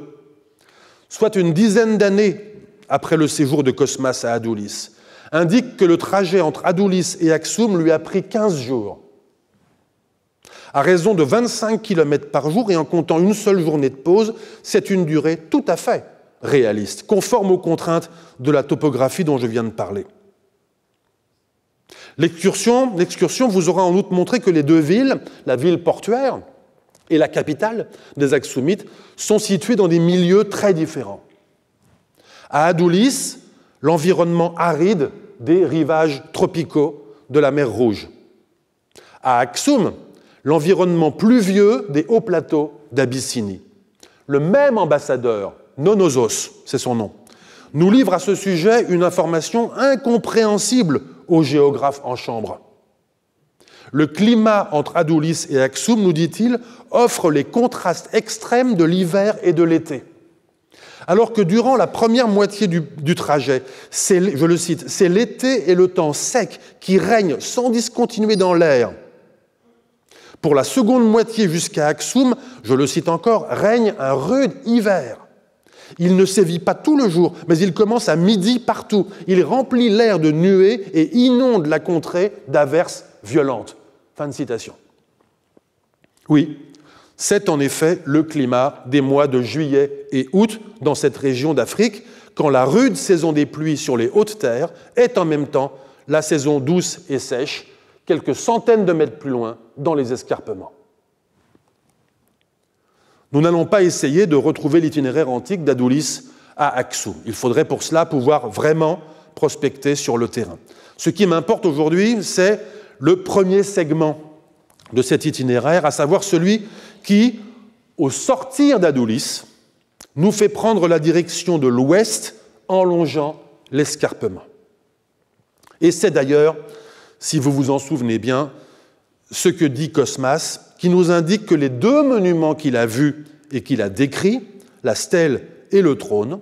soit une dizaine d'années après le séjour de Cosmas à Adulis, indique que le trajet entre Adulis et Axoum lui a pris 15 jours. À raison de 25 km par jour et en comptant une seule journée de pause, c'est une durée tout à fait réaliste, conforme aux contraintes de la topographie dont je viens de parler. L'excursion vous aura en outre montré que les deux villes, la ville portuaire et la capitale des Axoumites, sont situées dans des milieux très différents. À Adulis, l'environnement aride des rivages tropicaux de la mer Rouge. À Axoum, l'environnement pluvieux des hauts plateaux d'Abyssinie. Le même ambassadeur, Nonosos, c'est son nom, nous livre à ce sujet une information incompréhensible aux géographes en chambre. Le climat entre Adulis et Axoum, nous dit-il, offre les contrastes extrêmes de l'hiver et de l'été. Alors que durant la première moitié du trajet, je le cite, c'est l'été et le temps sec qui règnent sans discontinuer dans l'air. Pour la seconde moitié jusqu'à Axoum, je le cite encore, règne un rude hiver. Il ne sévit pas tout le jour, mais il commence à midi partout. Il remplit l'air de nuées et inonde la contrée d'averses violentes. Fin de citation. Oui, c'est en effet le climat des mois de juillet et août dans cette région d'Afrique, quand la rude saison des pluies sur les hautes terres est en même temps la saison douce et sèche, quelques centaines de mètres plus loin, dans les escarpements. Nous n'allons pas essayer de retrouver l'itinéraire antique d'Adulis à Axoum. Il faudrait pour cela pouvoir vraiment prospecter sur le terrain. Ce qui m'importe aujourd'hui, c'est le premier segment de cet itinéraire, à savoir celui qui, au sortir d'Adulis, nous fait prendre la direction de l'ouest en longeant l'escarpement. Et c'est d'ailleurs, si vous vous en souvenez bien, ce que dit Cosmas, qui nous indique que les deux monuments qu'il a vus et qu'il a décrits, la stèle et le trône,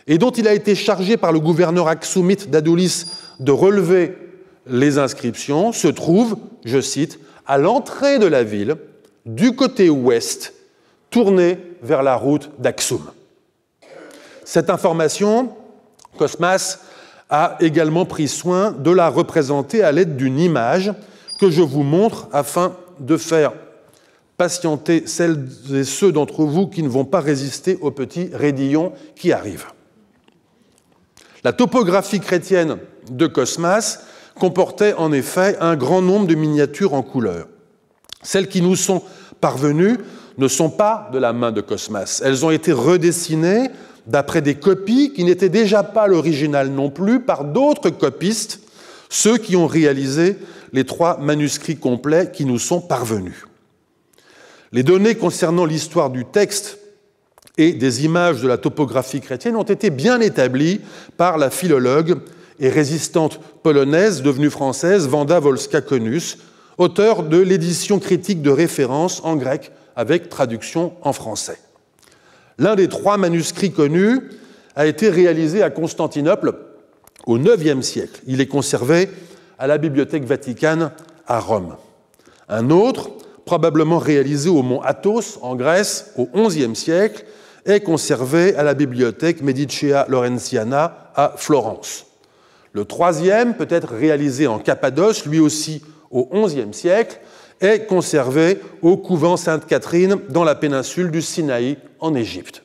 et dont il a été chargé par le gouverneur axoumite d'Adulis de relever les inscriptions, se trouvent, je cite, à l'entrée de la ville, du côté ouest, tournée vers la route d'Axoum. Cette information, Cosmas a également pris soin de la représenter à l'aide d'une image que je vous montre afin de faire patienter celles et ceux d'entre vous qui ne vont pas résister au petit raidillon qui arrive. La topographie chrétienne de Cosmas comportait en effet un grand nombre de miniatures en couleur. Celles qui nous sont parvenues ne sont pas de la main de Cosmas. Elles ont été redessinées d'après des copies qui n'étaient déjà pas l'original non plus par d'autres copistes, ceux qui ont réalisé les 3 manuscrits complets qui nous sont parvenus. Les données concernant l'histoire du texte et des images de la topographie chrétienne ont été bien établies par la philologue et résistante polonaise devenue française Wanda Wolska-Konus, auteure de l'édition critique de référence en grec avec traduction en français. L'un des 3 manuscrits connus a été réalisé à Constantinople au IXe siècle. Il est conservé à la Bibliothèque Vaticane à Rome. Un autre, probablement réalisé au mont Athos en Grèce au XIe siècle, est conservé à la Bibliothèque Medicea Laurentiana à Florence. Le 3e, peut-être réalisé en Cappadoce, lui aussi au XIe siècle, est conservé au couvent Sainte-Catherine dans la péninsule du Sinaï en Égypte.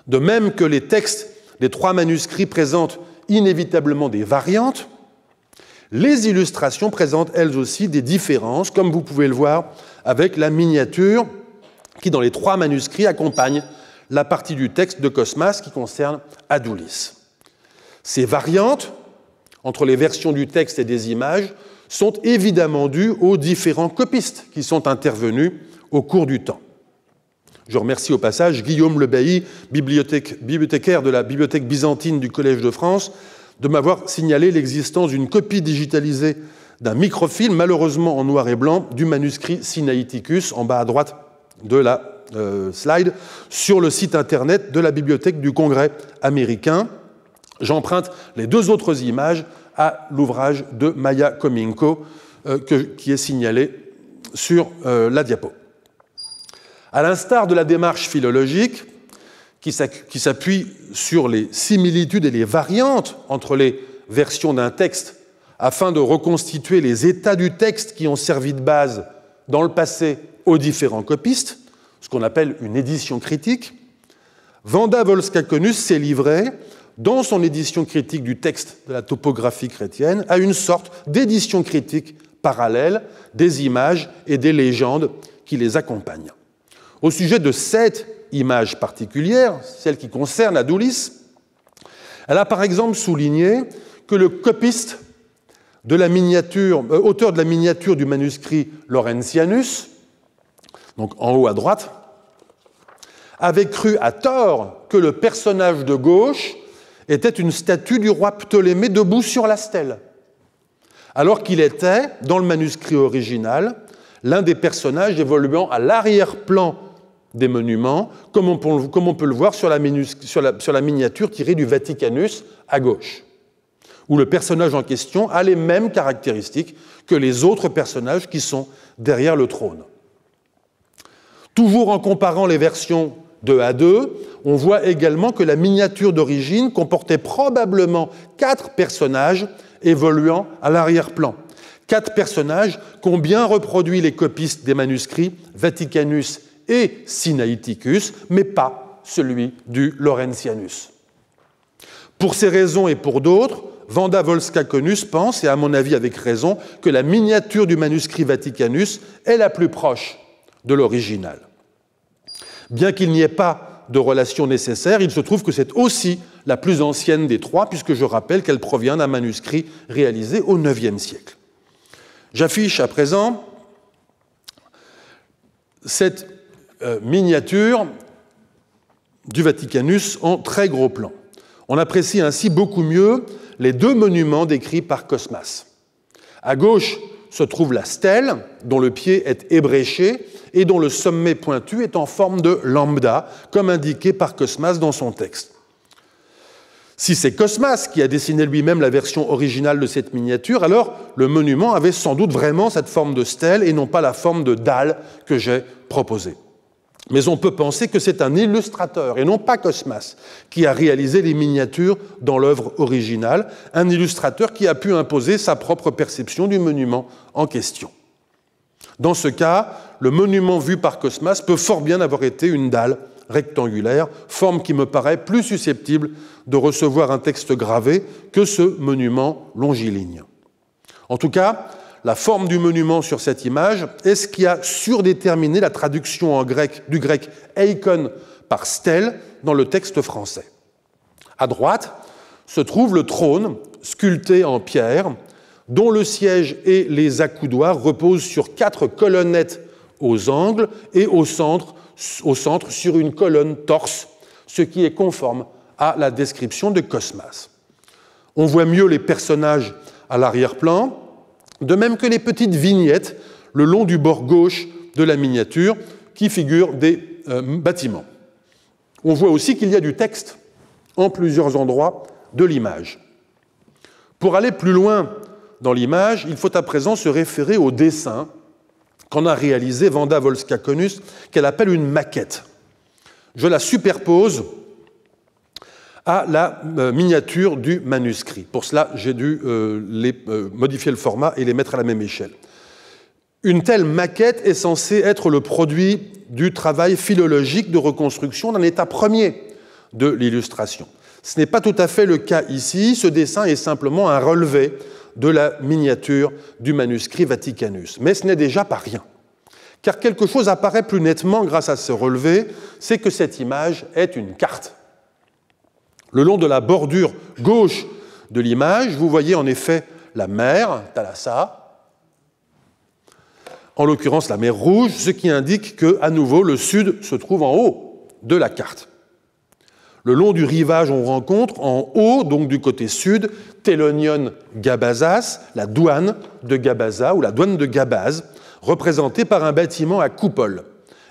De même que les textes des 3 manuscrits présentent inévitablement des variantes, les illustrations présentent elles aussi des différences, comme vous pouvez le voir avec la miniature qui, dans les 3 manuscrits, accompagne la partie du texte de Cosmas qui concerne Adulis. Ces variantes, entre les versions du texte et des images, sont évidemment dues aux différents copistes qui sont intervenus au cours du temps. Je remercie au passage Guillaume Lebailly, bibliothécaire de la Bibliothèque byzantine du Collège de France, de m'avoir signalé l'existence d'une copie digitalisée d'un microfilm, malheureusement en noir et blanc, du manuscrit Sinaiticus, en bas à droite de la slide, sur le site internet de la Bibliothèque du Congrès américain. J'emprunte les 2 autres images à l'ouvrage de Maya Kominko qui est signalé sur la diapo. À l'instar de la démarche philologique, qui s'appuie sur les similitudes et les variantes entre les versions d'un texte afin de reconstituer les états du texte qui ont servi de base dans le passé aux différents copistes, ce qu'on appelle une édition critique, Wanda Wolska-Konus s'est livrée, dans son édition critique du texte de la topographie chrétienne, à une sorte d'édition critique parallèle des images et des légendes qui les accompagnent. Au sujet de cette image particulière, celle qui concerne Adulis, elle a par exemple souligné que le copiste de la miniature, auteur de la miniature du manuscrit Laurentianus, donc en haut à droite, avait cru à tort que le personnage de gauche était une statue du roi Ptolémée debout sur la stèle, alors qu'il était, dans le manuscrit original, l'un des personnages évoluant à l'arrière-plan des monuments, comme on peut le voir sur la miniature tirée du Vaticanus à gauche, où le personnage en question a les mêmes caractéristiques que les autres personnages qui sont derrière le trône. Toujours en comparant les versions 2 à 2, on voit également que la miniature d'origine comportait probablement 4 personnages évoluant à l'arrière-plan. 4 personnages qu'ont bien reproduit les copistes des manuscrits Vaticanus et Sinaiticus, mais pas celui du Laurentianus. Pour ces raisons et pour d'autres, Wanda Wolska-Konus pense, et à mon avis avec raison, que la miniature du manuscrit Vaticanus est la plus proche de l'original. Bien qu'il n'y ait pas de relation nécessaire, il se trouve que c'est aussi la plus ancienne des 3, puisque je rappelle qu'elle provient d'un manuscrit réalisé au IXe siècle. J'affiche à présent cette miniature du Vaticanus en très gros plan. On apprécie ainsi beaucoup mieux les 2 monuments décrits par Cosmas. À gauche se trouve la stèle, dont le pied est ébréché et dont le sommet pointu est en forme de lambda, comme indiqué par Cosmas dans son texte. Si c'est Cosmas qui a dessiné lui-même la version originale de cette miniature, alors le monument avait sans doute vraiment cette forme de stèle et non pas la forme de dalle que j'ai proposée. Mais on peut penser que c'est un illustrateur, et non pas Cosmas, qui a réalisé les miniatures dans l'œuvre originale, un illustrateur qui a pu imposer sa propre perception du monument en question. Dans ce cas, le monument vu par Cosmas peut fort bien avoir été une dalle rectangulaire, forme qui me paraît plus susceptible de recevoir un texte gravé que ce monument longiligne. En tout cas, la forme du monument sur cette image est ce qui a surdéterminé la traduction en grec, du grec eikon par stèle dans le texte français. À droite se trouve le trône sculpté en pierre, dont le siège et les accoudoirs reposent sur 4 colonnettes aux angles et au centre sur une colonne torse, ce qui est conforme à la description de Cosmas. On voit mieux les personnages à l'arrière-plan, de même que les petites vignettes le long du bord gauche de la miniature qui figurent des bâtiments. On voit aussi qu'il y a du texte en plusieurs endroits de l'image. Pour aller plus loin dans l'image, il faut à présent se référer au dessin qu'en a réalisé Wanda Wolska-Konus, qu'elle appelle une maquette. Je la superpose à la miniature du manuscrit. Pour cela, j'ai dû modifier le format et les mettre à la même échelle. Une telle maquette est censée être le produit du travail philologique de reconstruction d'un état premier de l'illustration. Ce n'est pas tout à fait le cas ici. Ce dessin est simplement un relevé de la miniature du manuscrit Vaticanus. Mais ce n'est déjà pas rien. Car quelque chose apparaît plus nettement grâce à ce relevé, c'est que cette image est une carte. Le long de la bordure gauche de l'image, vous voyez en effet la mer, Thalassa, en l'occurrence la mer Rouge, ce qui indique que, à nouveau, le sud se trouve en haut de la carte. Le long du rivage, on rencontre en haut, donc du côté sud, Télonion Gabazas, la douane de Gabaza ou la douane de Gabaz, représentée par un bâtiment à coupole.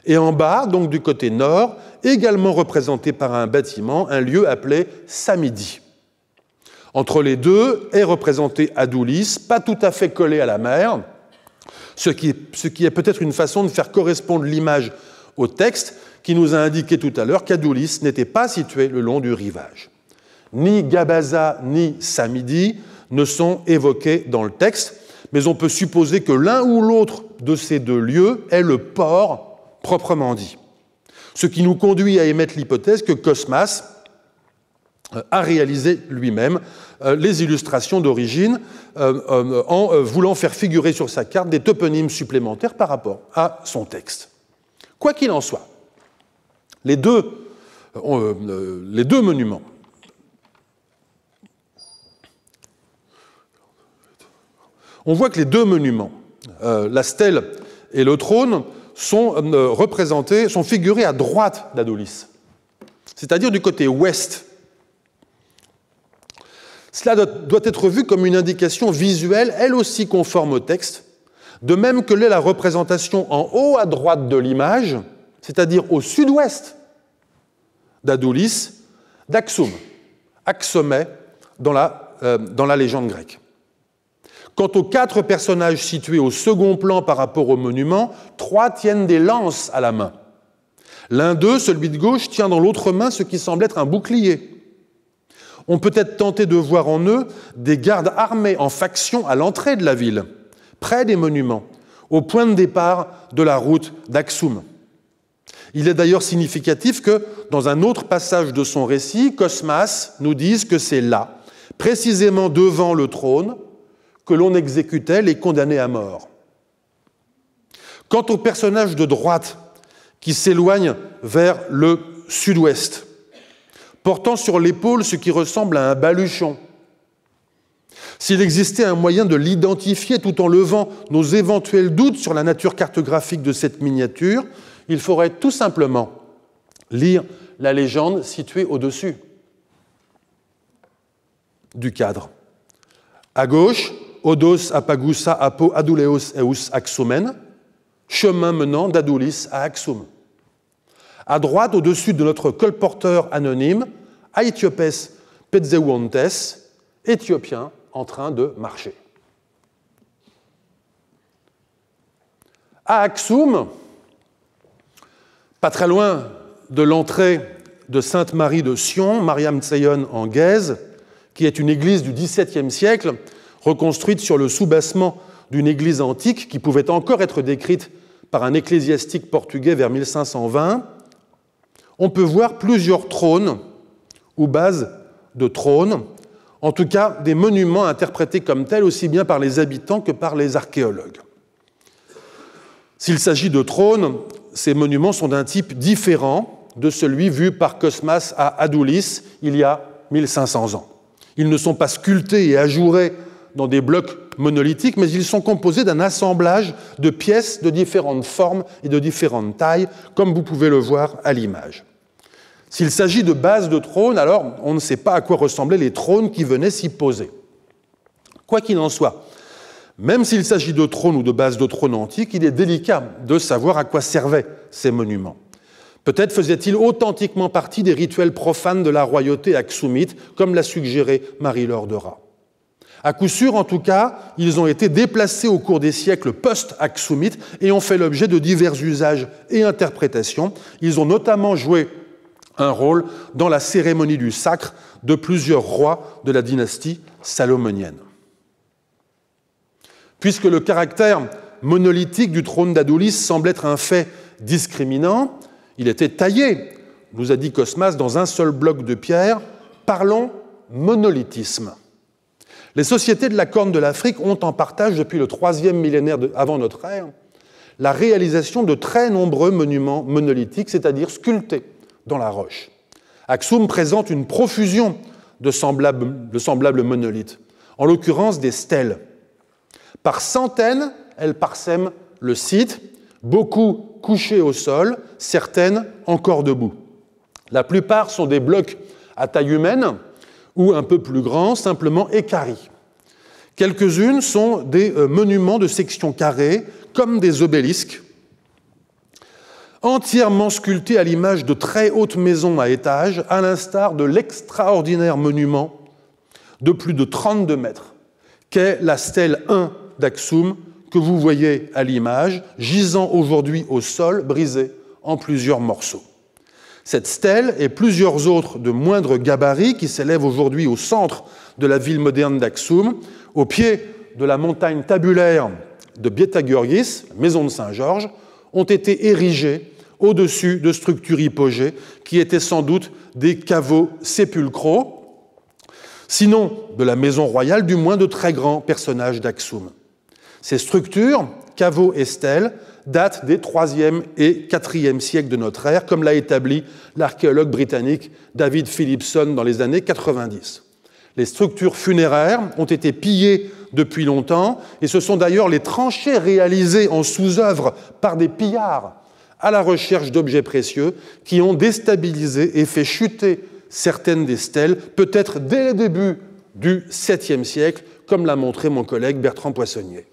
Et en bas, donc du côté nord, également représenté par un bâtiment, un lieu appelé Samidi. Entre les deux est représenté Adulis, pas tout à fait collé à la mer, ce qui est peut-être une façon de faire correspondre l'image au texte qui nous a indiqué tout à l'heure qu'Adulis n'était pas situé le long du rivage. Ni Gabaza ni Samidi ne sont évoqués dans le texte, mais on peut supposer que l'un ou l'autre de ces deux lieux est le port proprement dit. Ce qui nous conduit à émettre l'hypothèse que Cosmas a réalisé lui-même les illustrations d'origine en voulant faire figurer sur sa carte des toponymes supplémentaires par rapport à son texte. Quoi qu'il en soit, les deux monuments on voit que les deux monuments, la stèle et le trône, sont figurés à droite d'Adulis, c'est-à-dire du côté ouest. Cela doit être vu comme une indication visuelle, elle aussi conforme au texte, de même que l'est la représentation en haut à droite de l'image, c'est-à-dire au sud-ouest d'Adulis, d'Axum, Axomé dans la légende grecque. Quant aux 4 personnages situés au second plan par rapport au monument, 3 tiennent des lances à la main. L'un d'eux, celui de gauche, tient dans l'autre main ce qui semble être un bouclier. On peut être tenté de voir en eux des gardes armés en faction à l'entrée de la ville, près des monuments, au point de départ de la route d'Axum. Il est d'ailleurs significatif que, dans un autre passage de son récit, Cosmas nous dise que c'est là, précisément devant le trône, que l'on exécutait les condamnés à mort. Quant au personnage de droite, qui s'éloigne vers le sud-ouest, portant sur l'épaule ce qui ressemble à un baluchon, s'il existait un moyen de l'identifier tout en levant nos éventuels doutes sur la nature cartographique de cette miniature, il faudrait tout simplement lire la légende située au-dessus du cadre. À gauche, Odos apagousa apo aduleos eus Axumen, chemin menant d'Adulis à Axum. À droite, au-dessus de notre colporteur anonyme, Aethiopes Petzeuantes, Éthiopien en train de marcher. À Axum, pas très loin de l'entrée de Sainte-Marie de Sion, Mariam Tseyon en Guèze, qui est une église du XVIIe siècle, reconstruite sur le soubassement d'une église antique qui pouvait encore être décrite par un ecclésiastique portugais vers 1520, on peut voir plusieurs trônes ou bases de trônes, en tout cas des monuments interprétés comme tels aussi bien par les habitants que par les archéologues. S'il s'agit de trônes, ces monuments sont d'un type différent de celui vu par Cosmas à Adulis il y a 1500 ans. Ils ne sont pas sculptés et ajourés dans des blocs monolithiques, mais ils sont composés d'un assemblage de pièces de différentes formes et de différentes tailles, comme vous pouvez le voir à l'image. S'il s'agit de bases de trônes, alors on ne sait pas à quoi ressemblaient les trônes qui venaient s'y poser. Quoi qu'il en soit, même s'il s'agit de trônes ou de bases de trônes antiques, il est délicat de savoir à quoi servaient ces monuments. Peut-être faisaient-ils authentiquement partie des rituels profanes de la royauté axoumite, comme l'a suggéré Marie-Laure de Rat. À coup sûr, en tout cas, ils ont été déplacés au cours des siècles post-axoumites et ont fait l'objet de divers usages et interprétations. Ils ont notamment joué un rôle dans la cérémonie du sacre de plusieurs rois de la dynastie salomonienne. Puisque le caractère monolithique du trône d'Adulis semble être un fait discriminant, il était taillé, nous a dit Cosmas, dans un seul bloc de pierre. Parlons monolithisme. Les sociétés de la Corne de l'Afrique ont en partage depuis le 3e millénaire avant notre ère la réalisation de très nombreux monuments monolithiques, c'est-à-dire sculptés dans la roche. Axum présente une profusion de semblables monolithes, en l'occurrence des stèles. Par centaines, elles parsèment le site, beaucoup couchées au sol, certaines encore debout. La plupart sont des blocs à taille humaine, ou un peu plus grands, simplement équarris. Quelques-unes sont des monuments de section carrée, comme des obélisques, entièrement sculptés à l'image de très hautes maisons à étages, à l'instar de l'extraordinaire monument de plus de 32 mètres, qu'est la stèle 1 d'Axum, que vous voyez à l'image, gisant aujourd'hui au sol, brisé en plusieurs morceaux. Cette stèle et plusieurs autres de moindre gabarit qui s'élèvent aujourd'hui au centre de la ville moderne d'Aksum, au pied de la montagne tabulaire de Bieta-Giorgis, maison de Saint-Georges, ont été érigées au-dessus de structures hypogées qui étaient sans doute des caveaux sépulcraux, sinon de la maison royale, du moins de très grands personnages d'Aksum. Ces structures, caveaux et stèles, datent des IIIe et IVe siècles de notre ère, comme l'a établi l'archéologue britannique David Philipson dans les années 90. Les structures funéraires ont été pillées depuis longtemps, et ce sont d'ailleurs les tranchées réalisées en sous-œuvre par des pillards à la recherche d'objets précieux qui ont déstabilisé et fait chuter certaines des stèles, peut-être dès le début du 7e siècle, comme l'a montré mon collègue Bertrand Poissonnier.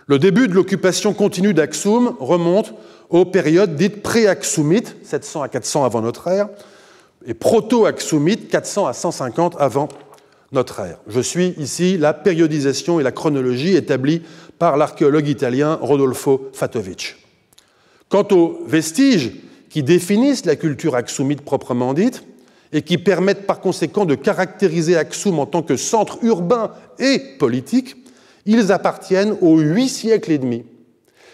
Le début de l'occupation continue d'Aksum remonte aux périodes dites pré-aksumites, 700 à 400 avant notre ère, et proto-aksumites, 400 à 150 avant notre ère. Je suis ici la périodisation et la chronologie établie par l'archéologue italien Rodolfo Fatovic. Quant aux vestiges qui définissent la culture aksumite proprement dite et qui permettent par conséquent de caractériser Aksum en tant que centre urbain et politique, ils appartiennent aux 8 siècles et demi,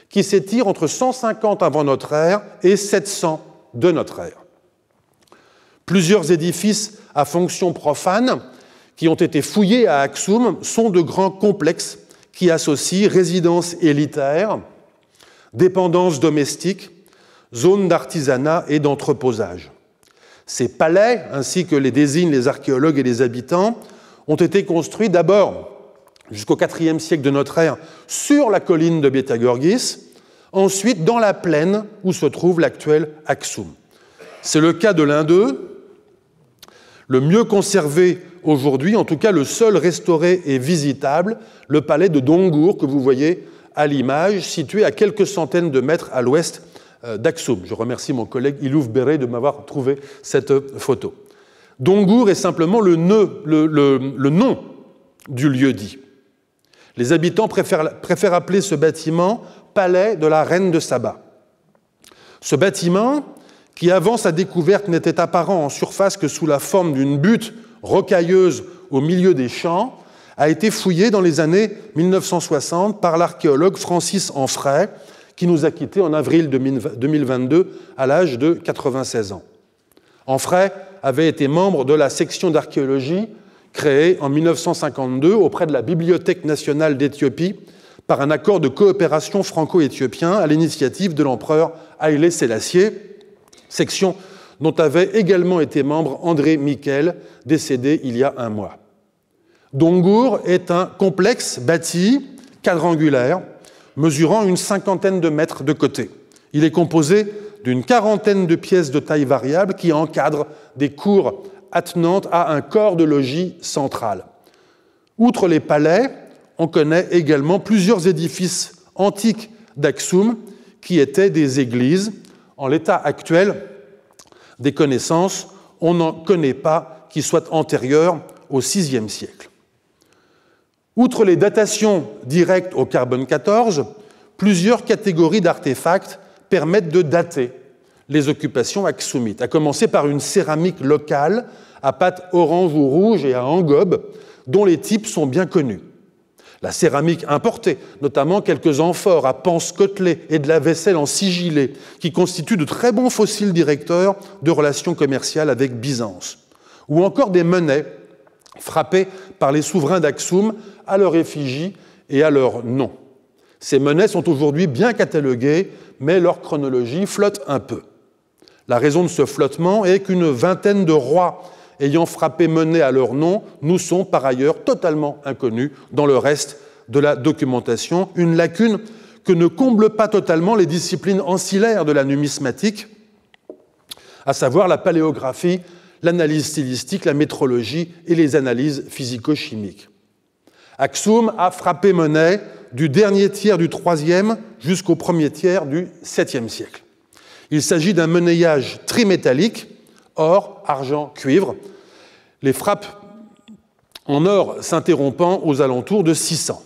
qui s'étirent entre 150 avant notre ère et 700 de notre ère. Plusieurs édifices à fonction profane qui ont été fouillés à Aksum sont de grands complexes qui associent résidences élitaires, dépendances domestiques, zones d'artisanat et d'entreposage. Ces palais, ainsi que les désignent les archéologues et les habitants, ont été construits d'abord, jusqu'au IVe siècle de notre ère, sur la colline de Bieta-Giorgis, ensuite dans la plaine où se trouve l'actuel Aksum. C'est le cas de l'un d'eux, le mieux conservé aujourd'hui, en tout cas le seul restauré et visitable, le palais de Dongur, que vous voyez à l'image, situé à quelques centaines de mètres à l'ouest d'Aksum. Je remercie mon collègue Ilouf Béré de m'avoir trouvé cette photo. Dongur est simplement le nom du lieu-dit. Les habitants préfèrent appeler ce bâtiment palais de la reine de Saba. Ce bâtiment, qui avant sa découverte n'était apparent en surface que sous la forme d'une butte rocailleuse au milieu des champs, a été fouillé dans les années 1960 par l'archéologue Francis Anfray, qui nous a quittés en avril 2022 à l'âge de 96 ans. Anfray avait été membre de la section d'archéologie créée en 1952 auprès de la Bibliothèque nationale d'Éthiopie par un accord de coopération franco-éthiopien à l'initiative de l'empereur Haïlé Sélassié, section dont avait également été membre André Miquel, décédé il y a un mois. Dongur est un complexe bâti quadrangulaire, mesurant une 50aine de mètres de côté. Il est composé d'une 40aine de pièces de taille variable qui encadrent des cours attenantes à un corps de logis central. Outre les palais, on connaît également plusieurs édifices antiques d'Aksum qui étaient des églises. En l'état actuel des connaissances, on n'en connaît pas qui soient antérieures au VIe siècle. Outre les datations directes au carbone 14, plusieurs catégories d'artefacts permettent de dater les occupations aksumites, à commencer par une céramique locale à pâte orange ou rouge et à engobe, dont les types sont bien connus. La céramique importée, notamment quelques amphores à panse côtelée et de la vaisselle en sigillé, qui constituent de très bons fossiles directeurs de relations commerciales avec Byzance. Ou encore des monnaies frappées par les souverains d'Aksum à leur effigie et à leur nom. Ces monnaies sont aujourd'hui bien cataloguées, mais leur chronologie flotte un peu. La raison de ce flottement est qu'une vingtaine de rois ayant frappé monnaie à leur nom nous sont par ailleurs totalement inconnus dans le reste de la documentation, une lacune que ne comblent pas totalement les disciplines ancillaires de la numismatique, à savoir la paléographie, l'analyse stylistique, la métrologie et les analyses physico-chimiques. Aksum a frappé monnaie du dernier tiers du IIIe jusqu'au premier tiers du VIIe siècle. Il s'agit d'un monnayage trimétallique, or, argent, cuivre. Les frappes en or s'interrompant aux alentours de 600.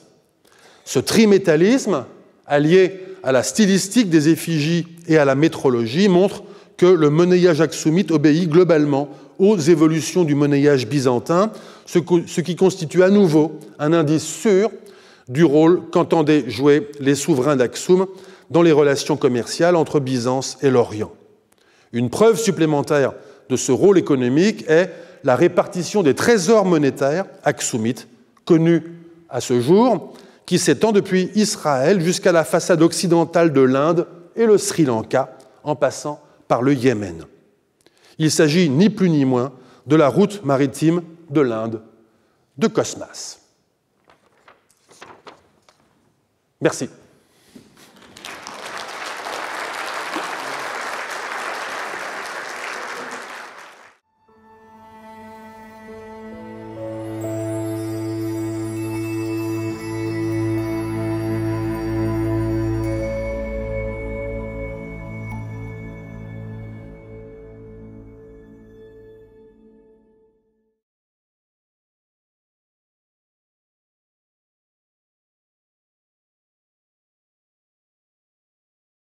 Ce trimétallisme, allié à la stylistique des effigies et à la métrologie, montre que le monnayage aksumite obéit globalement aux évolutions du monnayage byzantin, ce qui constitue à nouveau un indice sûr du rôle qu'entendaient jouer les souverains d'Aksum dans les relations commerciales entre Byzance et l'Orient. Une preuve supplémentaire de ce rôle économique est la répartition des trésors monétaires aksumites, connus à ce jour, qui s'étend depuis Israël jusqu'à la façade occidentale de l'Inde et le Sri Lanka, en passant par le Yémen. Il s'agit ni plus ni moins de la route maritime de l'Inde de Cosmas. Merci.